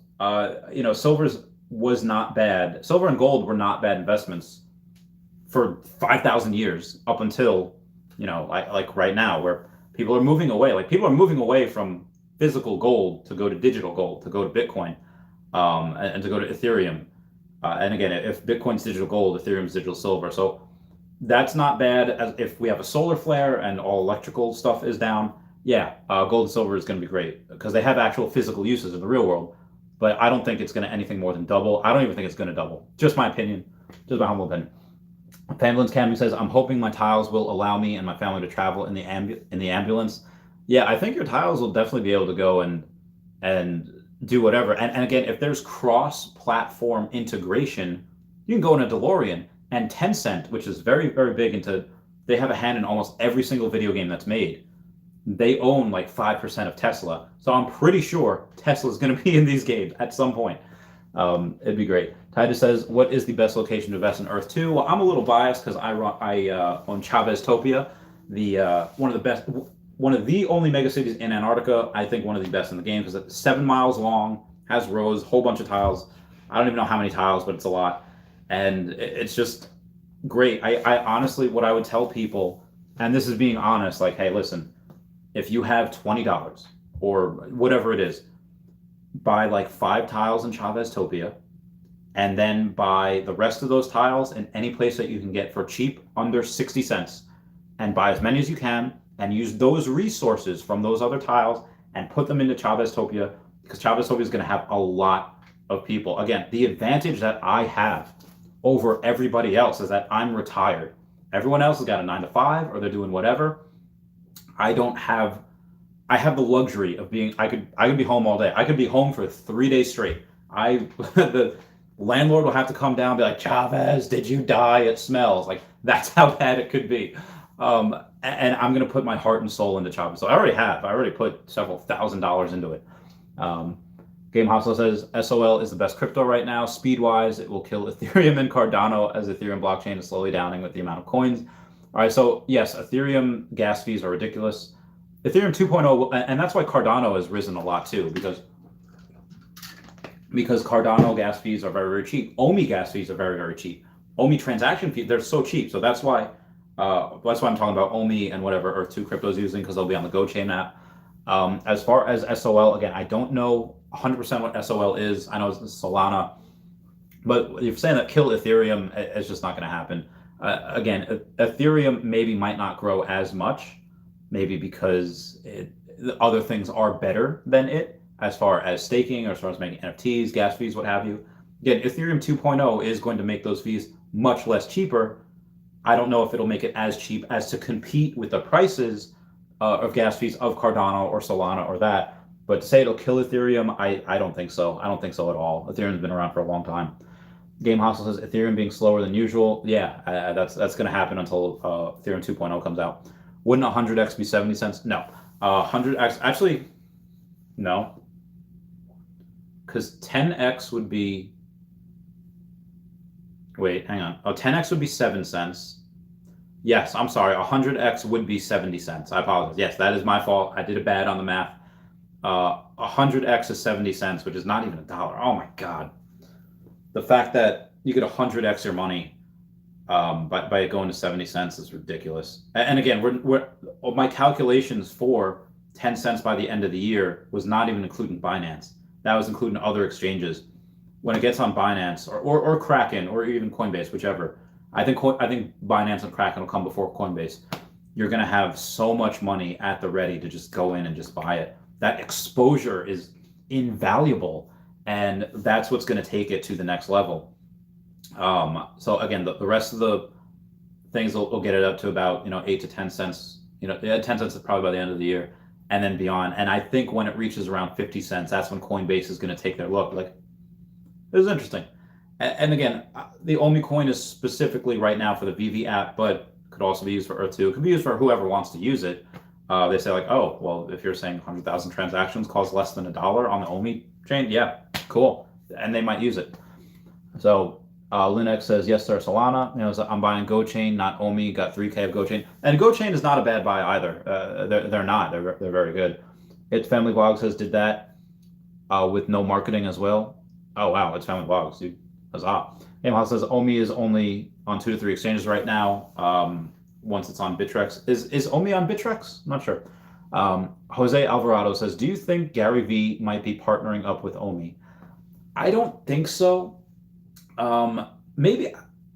Silver's was not bad. Silver and gold were not bad investments for 5,000 years, up until, like right now, where people are moving away. Like, people are moving away from physical gold to go to digital gold, to go to Bitcoin, and to go to Ethereum. And again, if Bitcoin's digital gold, Ethereum's digital silver. So that's not bad. As if we have a solar flare and all electrical stuff is down, yeah, gold and silver is going to be great, because they have actual physical uses in the real world. But I don't think it's going to anything more than double. I don't even think it's going to double. Just my opinion. Just my humble opinion. Pamela's Camping says, I'm hoping my tiles will allow me and my family to travel in the ambulance. Yeah, I think your tiles will definitely be able to go and do whatever. And again, if there's cross-platform integration, you can go in a DeLorean. And Tencent, which is very, very big into, they have a hand in almost every single video game that's made. They own like 5% of Tesla. So I'm pretty sure Tesla's going to be in these games at some point. It'd be great. Titus says, what is the best location to invest in Earth 2? Well, I'm a little biased because I own Chavez one of the only megacities in Antarctica. I think one of the best in the game, because it's 7 miles long, has rows, whole bunch of tiles. I don't even know how many tiles, but it's a lot. And it's just great. I honestly, what I would tell people, and this is being honest, like, hey, listen, if you have $20 or whatever it is, buy like 5 tiles in Chaveztopia, and then buy the rest of those tiles in any place that you can get for cheap, under 60 cents, and buy as many as you can, and use those resources from those other tiles and put them into Chaveztopia, because Chaveztopia is going to have a lot of people. Again, the advantage that I have over everybody else is that I'm retired. Everyone else has got a 9-to-5, or they're doing whatever. I have the luxury of being, I could be home all day. I could be home for 3 days straight. The landlord will have to come down and be like, Chavez, did you die? It smells. Like, that's how bad it could be. And I'm going to put my heart and soul into Chavez. So I already put several $1,000s into it. Game Hostile says, SOL is the best crypto right now. Speed-wise, it will kill Ethereum and Cardano, as Ethereum blockchain is slowly downing with the amount of coins. All right, so yes, Ethereum gas fees are ridiculous. Ethereum 2.0, and that's why Cardano has risen a lot too, because Cardano gas fees are very, very cheap. OMI gas fees are very, very cheap. OMI transaction fees, they're so cheap. So that's why I'm talking about OMI and whatever Earth 2 crypto is using, because they'll be on the Go Chain app. As far as SOL, again, I don't know 100% what SOL is. I know it's Solana, but if you're saying that kill Ethereum, it's just not going to happen. Again, Ethereum might not grow as much, maybe because other things are better than it, as far as staking, or as far as making NFTs, gas fees, what have you. Again, Ethereum 2.0 is going to make those fees much less cheaper. I don't know if it'll make it as cheap as to compete with the prices of gas fees of Cardano or Solana or that. But to say it'll kill Ethereum, I don't think so. I don't think so at all. Ethereum's been around for a long time. Game Hustle says Ethereum being slower than usual. Yeah, that's going to happen until Ethereum 2.0 comes out. Wouldn't 100x be 70 cents? No. 100x, actually, no. Because 10x would be, wait, hang on. Oh, 10x would be 7 cents. Yes, I'm sorry. 100x would be 70 cents. I apologize. Yes, that is my fault. I did it bad on the math. 100x is 70 cents, which is not even a dollar. Oh my God. The fact that you get 100x your money by it going to 70 cents is ridiculous. And again, my calculations for 10 cents by the end of the year was not even including Binance. That was including other exchanges. When it gets on Binance or Kraken or even Coinbase, whichever, I think Binance and Kraken will come before Coinbase. You're going to have so much money at the ready to just go in and just buy it. That exposure is invaluable. And that's what's going to take it to the next level. So again, the rest of the things will get it up to about 8 to 10 cents. 10 cents is probably by the end of the year, and then beyond. And I think when it reaches around 50 cents, that's when Coinbase is going to take their look. Like, this is interesting. And again, the OMI coin is specifically right now for the VeVe app, but could also be used for Earth 2. It could be used for whoever wants to use it. They say like, oh, well, if you're saying 100,000 transactions cost less than $1 on the OMI chain, yeah, cool, and they might use it. So Linux says, yes, sir, Solana. I'm buying GoChain, not OMI. Got 3K of GoChain, and GoChain is not a bad buy either. They're not. They're very good. It's Family Vlog says, did that with no marketing as well. Oh wow, it's Family Vlogs, dude. Huzzah. Game House says OMI is only on 2 to 3 exchanges right now. Once it's on Bittrex. Is OMI on Bittrex? I'm not sure. Jose Alvarado says, do you think Gary Vee might be partnering up with OMI? I don't think so. Maybe.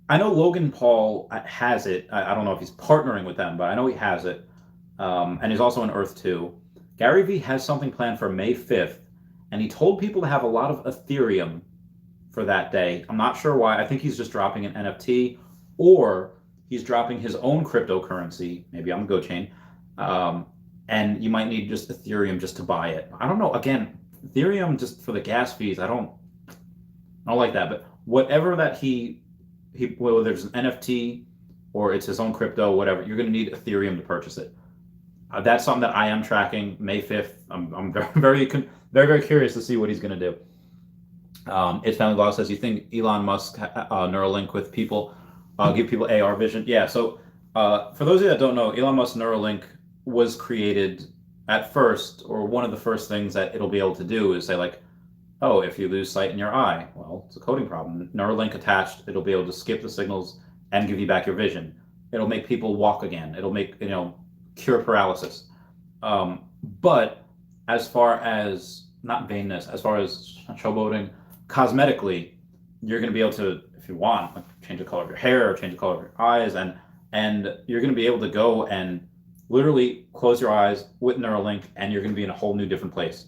I know Logan Paul has it. I don't know if he's partnering with them, but I know he has it. And he's also in Earth 2. Gary Vee has something planned for May 5th, and he told people to have a lot of Ethereum for that day. I'm not sure why. I think he's just dropping an NFT, or he's dropping his own cryptocurrency, maybe on GoChain, and you might need just Ethereum just to buy it. I don't know. Again, Ethereum just for the gas fees, I don't like that. But whatever that whether it's an NFT or it's his own crypto, whatever, you're going to need Ethereum to purchase it. That's something that I am tracking. May 5th. I'm very, very curious to see what he's going to do. It's Family Blog says, you think Elon Musk Neuralink with people? Give people AR vision. Yeah, so for those of you that don't know, Elon Musk Neuralink was created at first, or one of the first things that it'll be able to do is say like, oh, if you lose sight in your eye, well, it's a coding problem. Neuralink attached, it'll be able to skip the signals and give you back your vision. It'll make people walk again. It'll make, cure paralysis. But as far as, not vainness, as far as showboating, cosmetically, you're going to be able to, if you want, change the color of your hair or change the color of your eyes, and you're going to be able to go and literally close your eyes with Neuralink, and you're going to be in a whole new different place.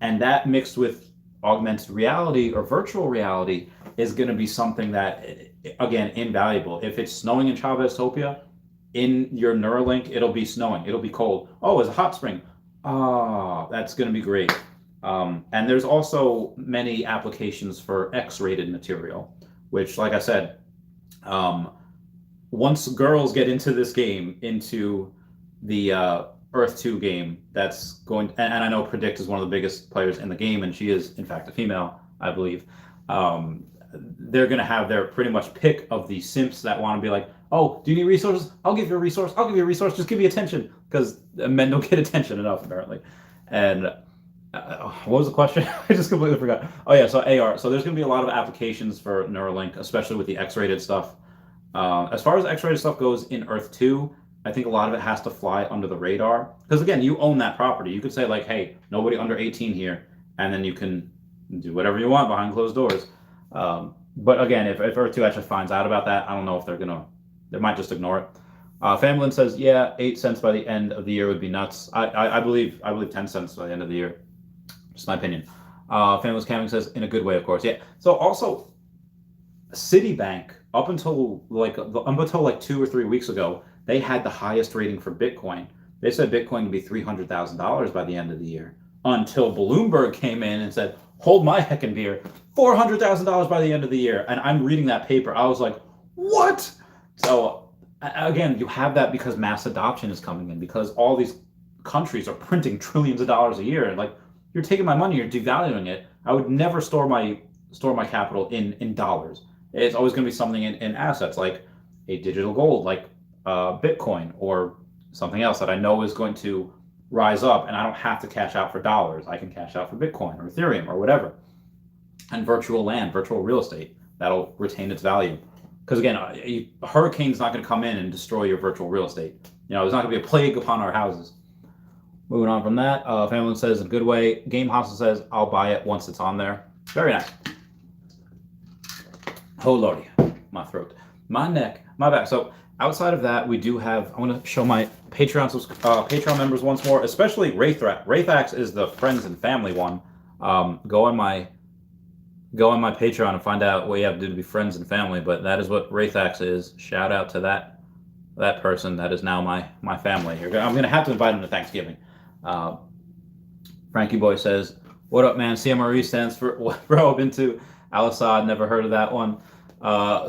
And that mixed with augmented reality or virtual reality is going to be something that, again, invaluable. If it's snowing in Chavez-topia, in your Neuralink, it'll be snowing. It'll be cold. Oh, it's a hot spring. That's going to be great. And there's also many applications for X-rated material, which, like I said, once girls get into this game, into the Earth 2 game, that's going, and I know Predict is one of the biggest players in the game, and she is, in fact, a female, I believe. They're going to have their pretty much pick of the simps that want to be like, oh, do you need resources? I'll give you a resource. I'll give you a resource. Just give me attention, because men don't get attention enough, apparently. And what was the question? I just completely forgot. Oh yeah, so AR. So there's going to be a lot of applications for Neuralink, especially with the X-rated stuff. As far as X-rated stuff goes in Earth 2, I think a lot of it has to fly under the radar. Because again, you own that property. You could say like, hey, nobody under 18 here, and then you can do whatever you want behind closed doors. But again, if Earth 2 actually finds out about that, I don't know if they might just ignore it. Famlin says, yeah, 8 cents by the end of the year would be nuts. I believe 10 cents by the end of the year. Just my opinion. Famous Camming says, in a good way, of course. Yeah. So also, Citibank, up until like 2 or 3 weeks ago, they had the highest rating for Bitcoin. They said Bitcoin would be $300,000 by the end of the year. until Bloomberg came in and said, hold my heckin' beer, $400,000 by the end of the year. And I'm reading that paper. I was like, what? So again, you have that because mass adoption is coming in, because all these countries are printing trillions of dollars a year. And like, you're taking my money, you're devaluing it. I would never store my capital in dollars. It's always going to be something in assets, like a digital gold, like Bitcoin, or something else that I know is going to rise up, and I don't have to cash out for dollars. I can cash out for Bitcoin or Ethereum or whatever. And virtual land, virtual real estate, that'll retain its value. Because again, a hurricane's not going to come in and destroy your virtual real estate. You know, there's not going to be a plague upon our houses. Moving on from that, Family says, in a good way. Game Hustle says, I'll buy it once it's on there. Very nice. Oh lordy, my throat, my neck, my back. So outside of that, we do have, I want to show my Patreon members once more, especially Wraithax is the friends and family one. Go on my Patreon and find out what you have to do to be friends and family, but that is what Wraithax is. Shout out to that person. That is now my family. I'm going to have to invite him to Thanksgiving. Frankie Boy says, what up, man? CMRE stands for, bro, I've been to Al-Assad, never heard of that one.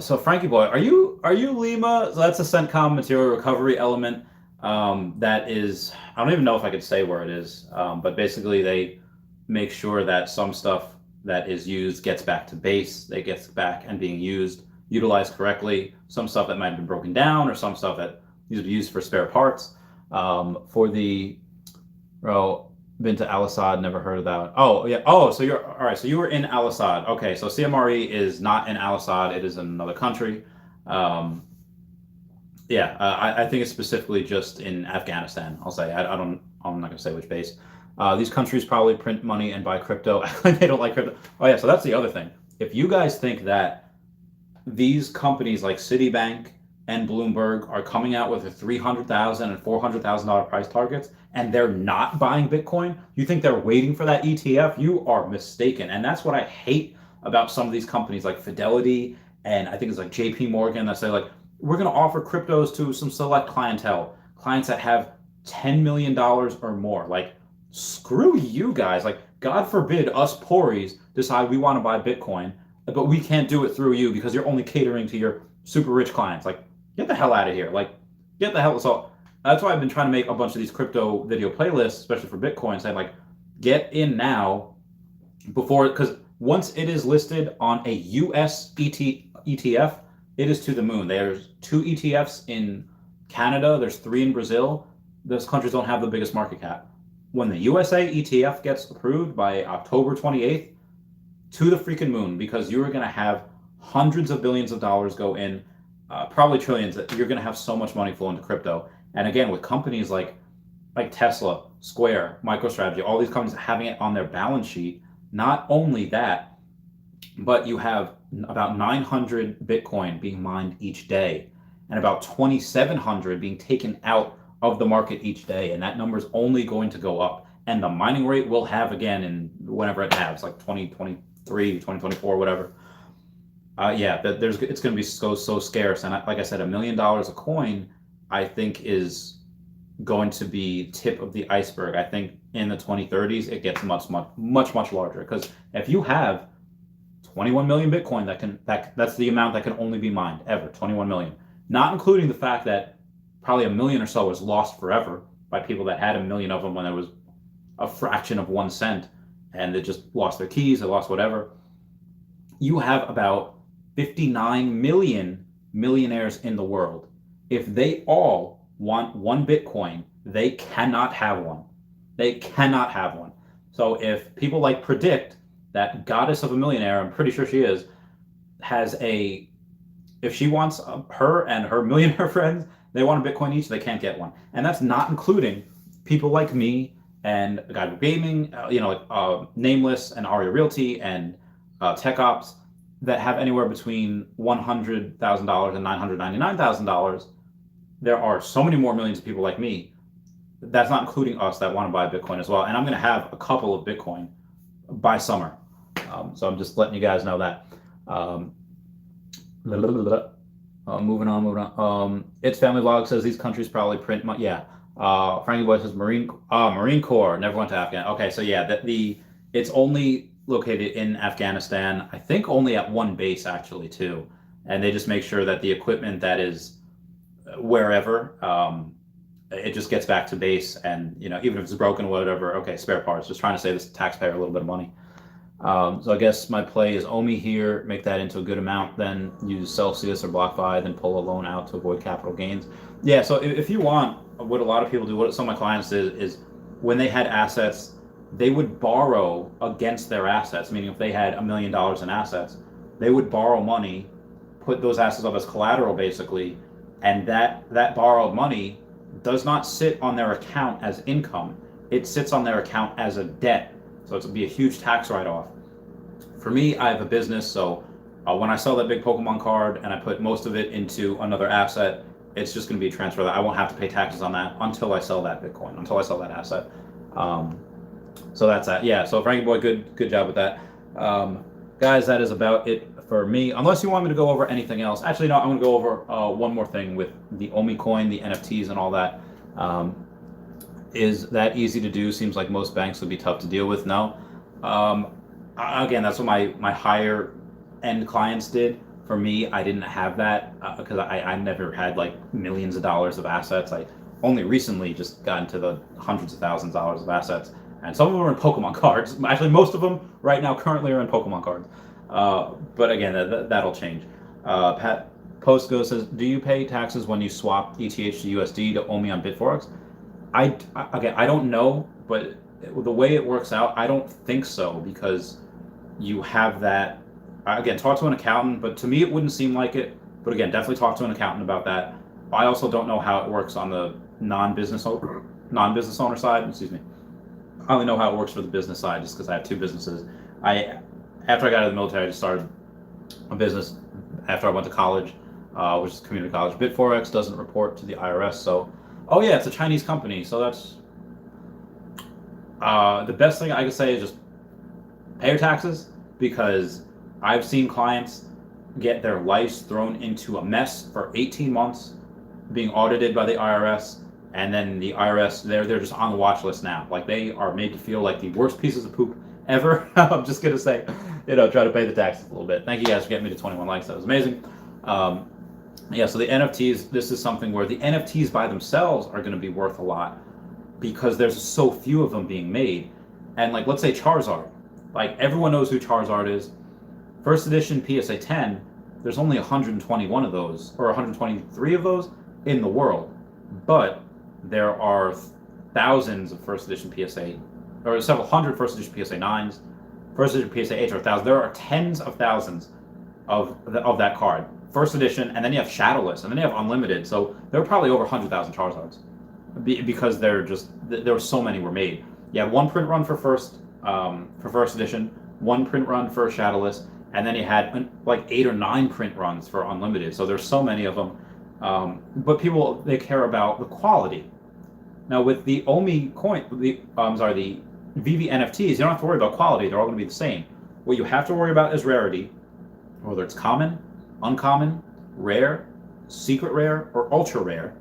So Frankie Boy, are you Lima? So that's a CENTCOM material recovery element. That is, I don't even know if I could say where it is, but basically they make sure that some stuff that is used gets back to base, that gets back and being utilized correctly. Some stuff that might have been broken down, or some stuff that needs to be used for spare parts. For the, been to Al-Assad, never heard of that. Oh yeah. Oh, so you're all right. So you were in Al-Assad. Okay, so CMRE is not in Al-Assad. It is in another country. I think it's specifically just in Afghanistan. I'll say. I'm not gonna say which base. These countries probably print money and buy crypto. They don't like crypto. Oh yeah. So that's the other thing. If you guys think that these companies like Citibank and Bloomberg are coming out with a $300,000 and $400,000 price targets, and they're not buying Bitcoin, you think they're waiting for that ETF? You are mistaken. And that's what I hate about some of these companies like Fidelity, and I think it's like JP Morgan, that say like, we're going to offer cryptos to some select clientele, clients that have $10 million or more. Like, screw you guys. Like, God forbid us Pories decide we want to buy Bitcoin, but we can't do it through you because you're only catering to your super rich clients. Like, get the hell out of here. Like, get the hell. So that's why I've been trying to make a bunch of these crypto video playlists, especially for Bitcoin, saying like, get in now before, because once it is listed on a US ETF, it is to the moon. There's 2 ETFs in Canada. There's 3 in Brazil. Those countries don't have the biggest market cap. When the USA ETF gets approved by October 28th, to the freaking moon, because you're going to have hundreds of billions of dollars go in, probably trillions. You're going to have so much money flow into crypto. And again, with companies like Tesla, Square, MicroStrategy, all these companies having it on their balance sheet, not only that, but you have about 900 Bitcoin being mined each day, and about 2,700 being taken out of the market each day. And that number is only going to go up. And the mining rate will have again in whenever it has, like 2023, 2024, whatever. It's going to be so scarce. And like I said, $1 million a coin, I think, is going to be tip of the iceberg. I think in the 2030s, it gets much larger. Because if you have 21 million Bitcoin, that's the amount that can only be mined ever, 21 million. Not including the fact that probably 1 million or so was lost forever by people that had 1 million of them when there was a fraction of 1 cent, and they just lost their keys, they lost whatever. You have about 59 million millionaires in the world. If they all want 1 Bitcoin, they cannot have one. They cannot have one. So if people like Predict, that goddess of a millionaire, I'm pretty sure she is, if she wants her and her millionaire friends, they want a Bitcoin each, they can't get one. And that's not including people like me and a guy with gaming, Nameless and Aria Realty and Tech Ops, that have anywhere between $100,000 and $999,000. There are so many more millions of people like me. That's not including us that want to buy Bitcoin as well. And I'm going to have a couple of Bitcoin by summer. So I'm just letting you guys know that. Moving on. It's Family Vlog says these countries probably print money. Yeah, Frankie Boy says Marine Corps never went to Afghan. Okay, so yeah, it's only located in Afghanistan. I think only at one base actually too, and they just make sure that the equipment that is wherever it just gets back to base, and even if it's broken or whatever, okay, spare parts. Just trying to save this taxpayer a little bit of money. So I guess my play is OMI here, make that into a good amount, then use Celsius or BlockFi, then pull a loan out to avoid capital gains. Yeah, so if you want, what a lot of people do, what some of my clients did is when they had assets, they would borrow against their assets, meaning if they had $1 million in assets, they would borrow money, put those assets up as collateral basically, and that borrowed money does not sit on their account as income. It sits on their account as a debt. So it would be a huge tax write-off. For me, I have a business, so when I sell that big Pokemon card and I put most of it into another asset, it's just going to be a transfer that I won't have to pay taxes on that until I sell that Bitcoin, until I sell that asset. So that's that. Yeah, so Frankie Boy, good job with that. Guys, that is about it for me. Unless you want me to go over anything else. Actually, no, I'm going to go over one more thing with the OMI coin, the NFTs and all that. Is that easy to do? Seems like most banks would be tough to deal with. No. Again, that's what my higher end clients did. For me, I didn't have that because I never had like millions of dollars of assets. I only recently just got into the hundreds of thousands of dollars of assets. And some of them are in Pokemon cards. Actually, most of them right now currently are in Pokemon cards. But again, that'll change. Pat Postgo says, do you pay taxes when you swap ETH to USD to OMI on Bitforex? I don't know, but the way it works out, I don't think so, because you have that. Again, talk to an accountant, but to me it wouldn't seem like it. But again, definitely talk to an accountant about that. I also don't know how it works on the non-business owner side. Excuse me. I only know how it works for the business side just because I have two businesses. After I got out of the military, I just started a business after I went to college, which is community college. Bitforex doesn't report to the IRS, so yeah, it's a Chinese company, so that's the best thing I could say is just pay your taxes, because I've seen clients get their lives thrown into a mess for 18 months, being audited by the IRS, and then the IRS, they're just on the watch list now. Like, they are made to feel like the worst pieces of poop ever. I'm just gonna say, try to pay the taxes a little bit. Thank you guys for getting me to 21 likes. That was amazing. Yeah, so the NFTs, this is something where the NFTs by themselves are going to be worth a lot because there's so few of them being made. And like, let's say Charizard, like everyone knows who Charizard is. First edition PSA 10, there's only 121 of those, or 123 of those in the world. But there are thousands of first edition PSA, or several hundred first edition PSA 9s, first edition PSA 8s, or 1,000. There are tens of thousands of that card. First edition, and then you have Shadowless, and then you have Unlimited. So there were probably over 100,000 Charizards because there were so many were made. You had one print run for first edition, one print run for Shadowless, and then you had like 8 or 9 print runs for Unlimited. So there's so many of them. But people, they care about the quality. Now with the OMI coin, the VeVe NFTs, you don't have to worry about quality. They're all going to be the same. What you have to worry about is rarity, whether it's common, uncommon, rare, secret rare, or ultra rare.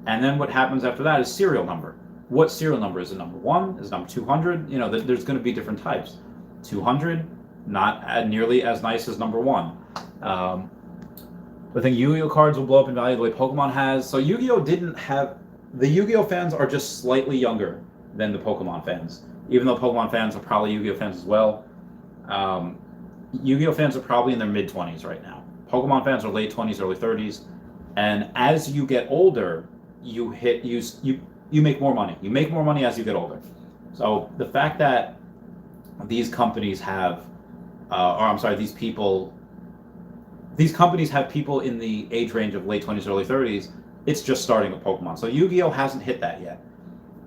And then what happens after that is serial number. What serial number? Is it number 1? Is it number 200? There's going to be different types. 200, not nearly as nice as number 1. I think Yu-Gi-Oh cards will blow up in value the way Pokemon has. So Yu-Gi-Oh didn't have... The Yu-Gi-Oh fans are just slightly younger than the Pokemon fans. Even though Pokemon fans are probably Yu-Gi-Oh fans as well. Yu-Gi-Oh fans are probably in their mid-20s right now. Pokemon fans are late 20s, early 30s. And as you get older, you make more money. You make more money as you get older. So the fact that these companies have, these companies have people in the age range of late 20s, early 30s, it's just starting with Pokemon. So Yu-Gi-Oh hasn't hit that yet.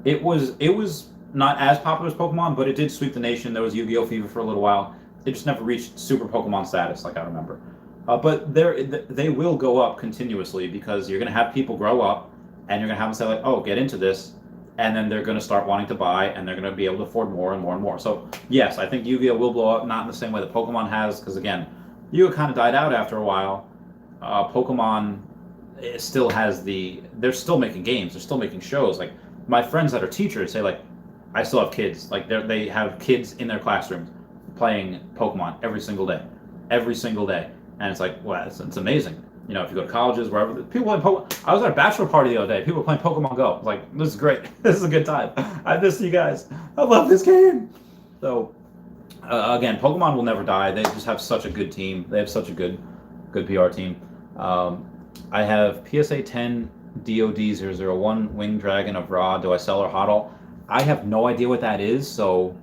It was not as popular as Pokemon, but it did sweep the nation. There was Yu-Gi-Oh fever for a little while. It just never reached super Pokemon status, like I remember. But they will go up continuously because you're going to have people grow up, and you're going to have them say, like, oh, get into this, and then they're going to start wanting to buy, and they're going to be able to afford more and more and more. So yes, I think Yu-Gi-Oh will blow up, not in the same way that Pokemon has, because again, Yu-Gi-Oh kind of died out after a while. Pokemon still has they're still making games, they're still making shows. Like my friends that are teachers say like, I still have kids. Like they have kids in their classrooms playing Pokemon every single day, and it's like, wow, it's amazing. You know, if you go to colleges, wherever, people play Pokemon. I was at a bachelor party the other day. People were playing Pokemon Go. I was like, this is great. This is a good time. I miss you guys. I love this game. So, again, Pokemon will never die. They just have such a good team. They have such a good PR team. I have PSA 10 DOD001 Winged Dragon of Ra. Do I sell or hodl? I have no idea what that is. So,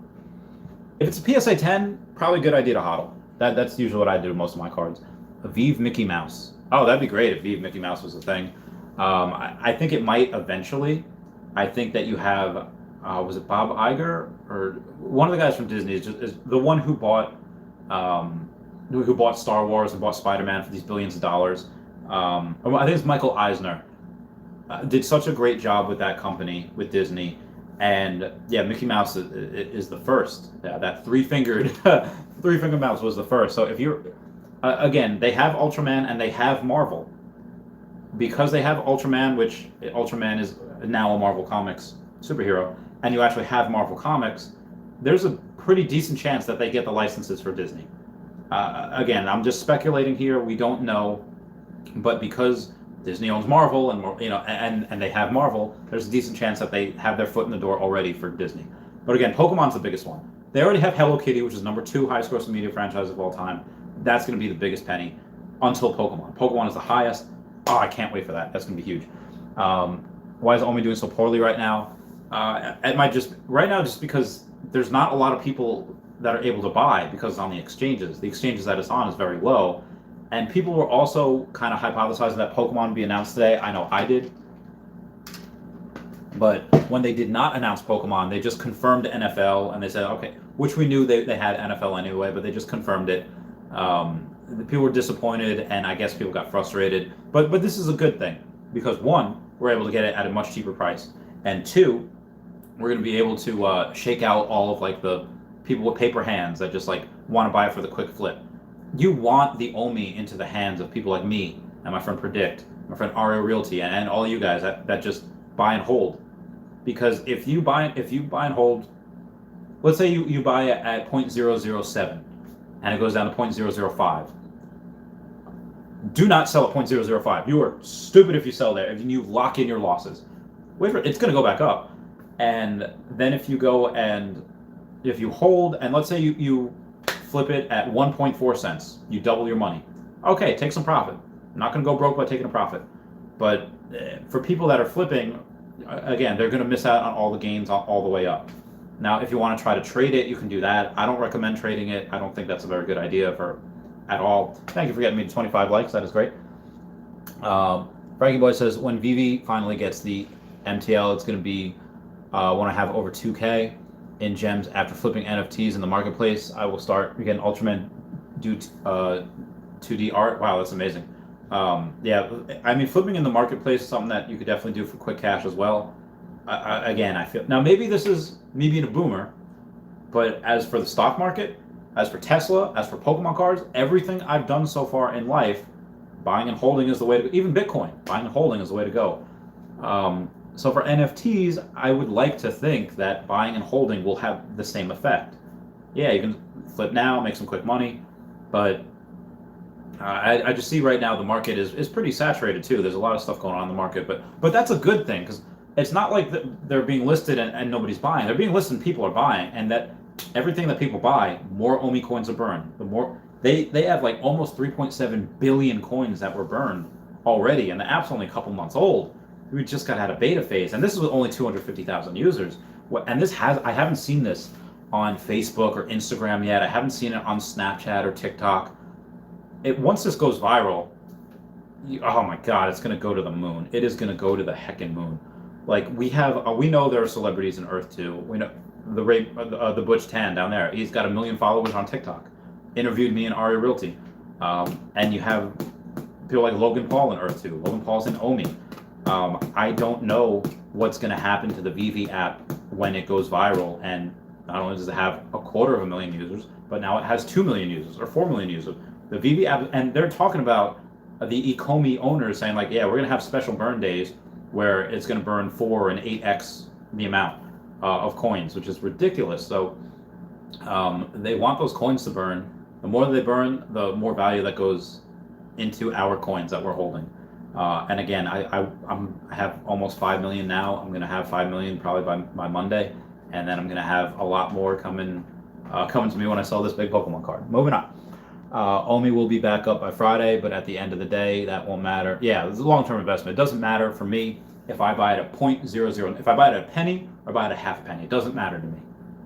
if it's a PSA 10, probably a good idea to hodl. That's usually what I do to most of my cards. A VeVe Mickey Mouse. Oh, that'd be great if VeVe Mickey Mouse was a thing. I think it might eventually. I think that you have, was it Bob Iger or one of the guys from Disney is the one who bought Star Wars and bought Spider-Man for these billions of dollars. I think it's Michael Eisner. Did such a great job with that company, with Disney. And yeah, Mickey Mouse is the first. Yeah, that three-fingered mouse was the first. So if you're, again, they have Ultraman and they have Marvel. Because they have Ultraman, which Ultraman is now a Marvel Comics superhero, and you actually have Marvel Comics, there's a pretty decent chance that they get the licenses for Disney. Again, I'm just speculating here. We don't know, but because Disney owns Marvel, and and they have Marvel, there's a decent chance that they have their foot in the door already for Disney. But again, Pokemon's the biggest one. They already have Hello Kitty, which is #2 highest grossing media franchise of all time. That's going to be the biggest penny until Pokemon. Pokemon is the highest. Oh, I can't wait for that. That's going to be huge. Why is OMI doing so poorly right now? It might just because there's not a lot of people that are able to buy because it's on the exchanges. The exchanges that it's on is very low. And people were also kind of hypothesizing that Pokemon would be announced today. I know I did. But when they did not announce Pokemon, they just confirmed NFL, and they said, okay, which we knew they had NFL anyway, but they just confirmed it. People were disappointed, and I guess people got frustrated. But this is a good thing, because one, we're able to get it at a much cheaper price, and two, we're going to be able to shake out all of like the people with paper hands that just like want to buy it for the quick flip. You want the OMI into the hands of people like me and my friend Predict, my friend Ario Realty, and all you guys that just buy and hold. Because if you buy and hold, let's say you buy it at 0.007 and it goes down to 0.005. Do not sell at 0.005. You are stupid if you sell there. If you lock in your losses, wait for it. It's going to go back up. And then if you go and if you hold, and let's say you flip it at 1.4 cents, you double your money. Okay, take some profit. I'm not going to go broke by taking a profit. But for people that are flipping, again, they're going to miss out on all the gains all the way up. Now, if you want to try to trade it, you can do that. I don't recommend trading it. I don't think that's a very good idea at all. Thank you for getting me to 25 likes. That is great. Frankie Boy says, when VeVe finally gets the MTL, it's going to be when I have over 2K in gems after flipping NFTs in the marketplace. I will start again. Ultraman do 2D art. Wow, that's amazing. Yeah, I mean, flipping in the marketplace is something that you could definitely do for quick cash as well. Again, I feel now maybe this is me being a boomer, but as for the stock market, as for Tesla, as for Pokemon cards, everything I've done so far in life, buying and holding is the way to go. Even Bitcoin, buying and holding is the way to go. So for NFTs, I would like to think that buying and holding will have the same effect. Yeah, you can flip now, make some quick money, but I just see right now the market is pretty saturated too. There's a lot of stuff going on in the market, but that's a good thing, because it's not like they're being listed and nobody's buying. They're being listed and people are buying, and that everything that people buy, more OMI coins are burned. The more they have like almost 3.7 billion coins that were burned already, and the app's only a couple months old. We just got out of beta phase, and this is with only 250,000 users. And I haven't seen this on Facebook or Instagram yet. I haven't seen it on Snapchat or TikTok. Once this goes viral, oh my God, it's going to go to the moon. It is going to go to the heckin' moon. Like we know there are celebrities in Earth 2. We know the Butch Tan down there. He's got 1 million followers on TikTok. Interviewed me in Aria Realty. And you have people like Logan Paul in Earth 2. Logan Paul's in OMI. I don't know what's going to happen to the VeVe app when it goes viral, and not only does it have 250,000 users, but now it has 2 million users or 4 million users. The VeVe app, and they're talking about the Ecomi owners saying like, yeah, we're going to have special burn days where it's going to burn 4 and 8x the amount of coins, which is ridiculous. So they want those coins to burn. The more they burn, the more value that goes into our coins that we're holding. And again, I have almost 5 million now. I'm gonna have 5 million probably by Monday, and then I'm gonna have a lot more coming to me when I sell this big Pokemon card. Moving on. OMI will be back up by Friday, but at the end of the day, that won't matter. Yeah, it's a long-term investment. It doesn't matter for me if I buy it at 0.00, if I buy it at a penny or buy it at half a penny. It doesn't matter to me,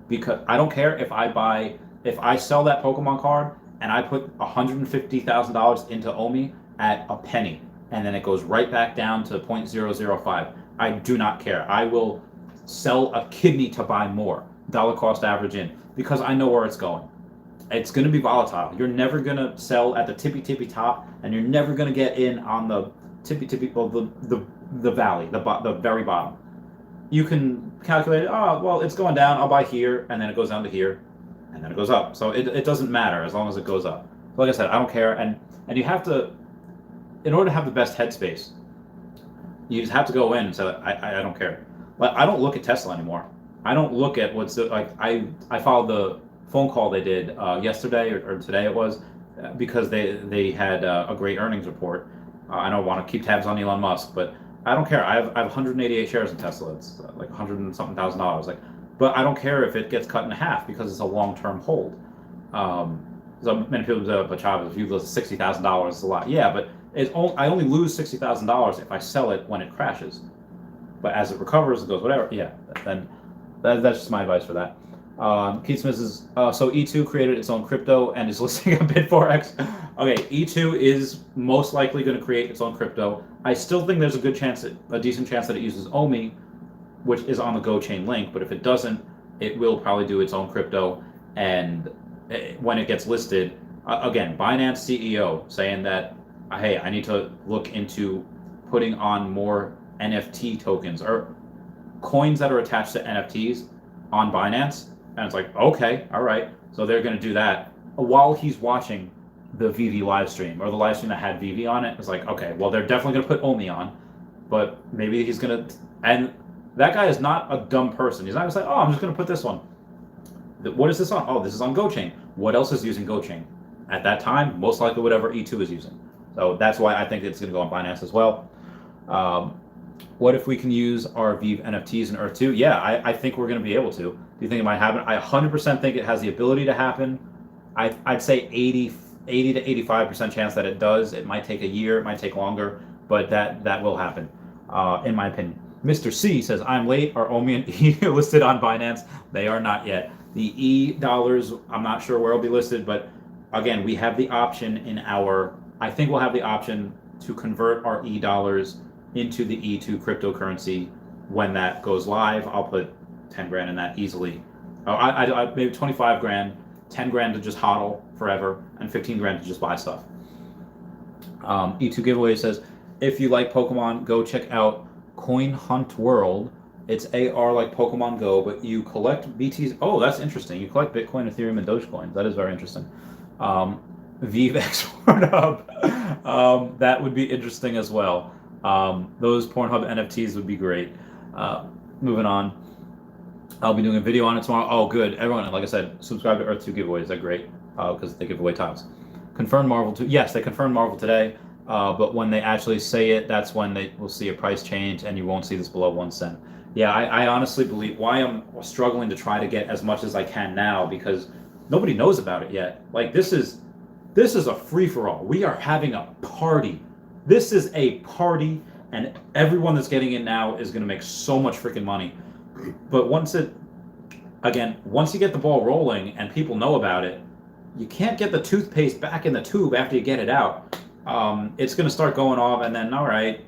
because I don't care if I sell that Pokemon card and I put $150,000 into OMI at a penny, and then it goes right back down to 0.005. I do not care. I will sell a kidney to buy more, dollar cost average in, because I know where it's going. It's going to be volatile. You're never going to sell at the tippy top, and you're never going to get in on the tippy, well, the valley, the very bottom. You can calculate it. Oh, well, it's going down. I'll buy here, and then it goes down to here, and then it goes up. So it doesn't matter as long as it goes up. Like I said, I don't care. And you have to, in order to have the best headspace, you just have to go in and say, I don't care. Like, I don't look at Tesla anymore. I don't look at what's like. I followed the phone call they did yesterday or today it was, because they had a great earnings report. I don't want to keep tabs on Elon Musk, but I don't care. I have 188 shares in Tesla. It's like $100 and something thousand. Like, but I don't care if it gets cut in half, because it's a long-term hold. So many people do, but Chavez, if you lose $60,000, it's a lot. Yeah, but I only lose $60,000 if I sell it when it crashes. But as it recovers, it goes whatever. Yeah, then that's just my advice for that. Keith Smith says, so E2 created its own crypto and is listing on Bit4X. Okay, E2 is most likely going to create its own crypto. I still think there's a decent chance that it uses OMI, which is on the Go chain link. But if it doesn't, it will probably do its own crypto. And when it gets listed, again, Binance CEO saying that, hey, I need to look into putting on more NFT tokens or coins that are attached to NFTs on Binance. And it's like, okay, all right. So they're going to do that while he's watching the VeVe live stream, or the live stream that had VeVe on it. It's like, okay, well, they're definitely going to put OMI on, but maybe he's going to, and that guy is not a dumb person. He's not going to say, oh, I'm just going to put this one. What is this on? Oh, this is on GoChain. What else is using GoChain? At that time, most likely whatever E2 is using. So that's why I think it's going to go on Binance as well. What if we can use our VeVe NFTs in Earth 2? Yeah, I think we're going to be able to. Do you think it might happen? I 100% think it has the ability to happen. I'd say 80 to 85% chance that it does. It might take a year, it might take longer, but that will happen, in my opinion. Mr. C says, I'm late. Are OMI and E listed on Binance? They are not yet. The E dollars, I'm not sure where it'll be listed, but again, we have the option I think we'll have the option to convert our E dollars into the E2 cryptocurrency when that goes live. I'll put 10 grand in that easily. I maybe 25 grand, 10 grand to just hodl forever, and 15 grand to just buy stuff. E2 giveaway says, if you like Pokemon, go check out Coin Hunt World. It's AR like Pokemon Go, but you collect BTs. Oh, that's interesting. You collect Bitcoin, Ethereum, and Dogecoin. That is very interesting. VeVe Export Hub. That would be interesting as well. Those Pornhub NFTs would be great. Moving on. I'll be doing a video on it tomorrow. Oh, good. Everyone, like I said, subscribe to Earth 2 giveaways. They're great because they give away tiles. Confirmed Marvel 2. Yes, they confirmed Marvel today. But when they actually say it, that's when they will see a price change, and you won't see this below 1 cent. Yeah, I honestly believe why I'm struggling to try to get as much as I can now, because nobody knows about it yet. Like, this is a free-for-all. We are having a party. This is a party, and everyone that's getting in now is going to make so much freaking money. But once you get the ball rolling and people know about it, you can't get the toothpaste back in the tube after you get it out. It's going to start going off, and then, all right,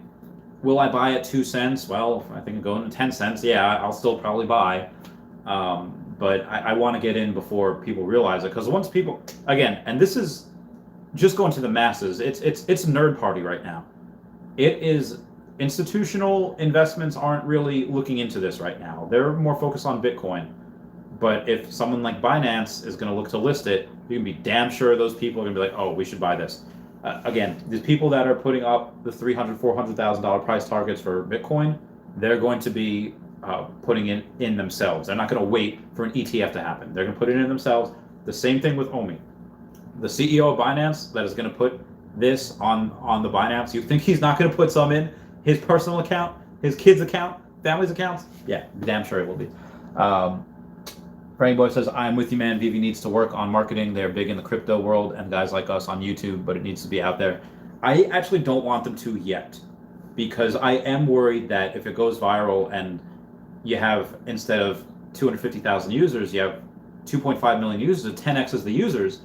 will I buy at 2 cents? Well, I think I'm going to 10 cents. Yeah, I'll still probably buy. But I want to get in before people realize it, because once people, again, and this is just going to the masses, it's nerd party right now. It is, institutional investments aren't really looking into this right now. They're more focused on Bitcoin. But if someone like Binance is going to look to list it, you can be damn sure those people are going to be like, oh, we should buy this. Again, these people that are putting up the $300,000, $400,000 price targets for Bitcoin, they're going to be putting in themselves. They're not going to wait for an ETF to happen. They're going to put it in themselves. The same thing with OMI. The CEO of Binance that is going to put this on the Binance, you think he's not going to put some in his personal account, his kids' account, family's accounts? Yeah, damn sure it will be. Frank Boy says, I'm with you, man. VeVe needs to work on marketing. They're big in the crypto world and guys like us on YouTube, but it needs to be out there. I actually don't want them to yet, because I am worried that if it goes viral and you have, instead of 250,000 users, you have 2.5 million users, 10x as the users,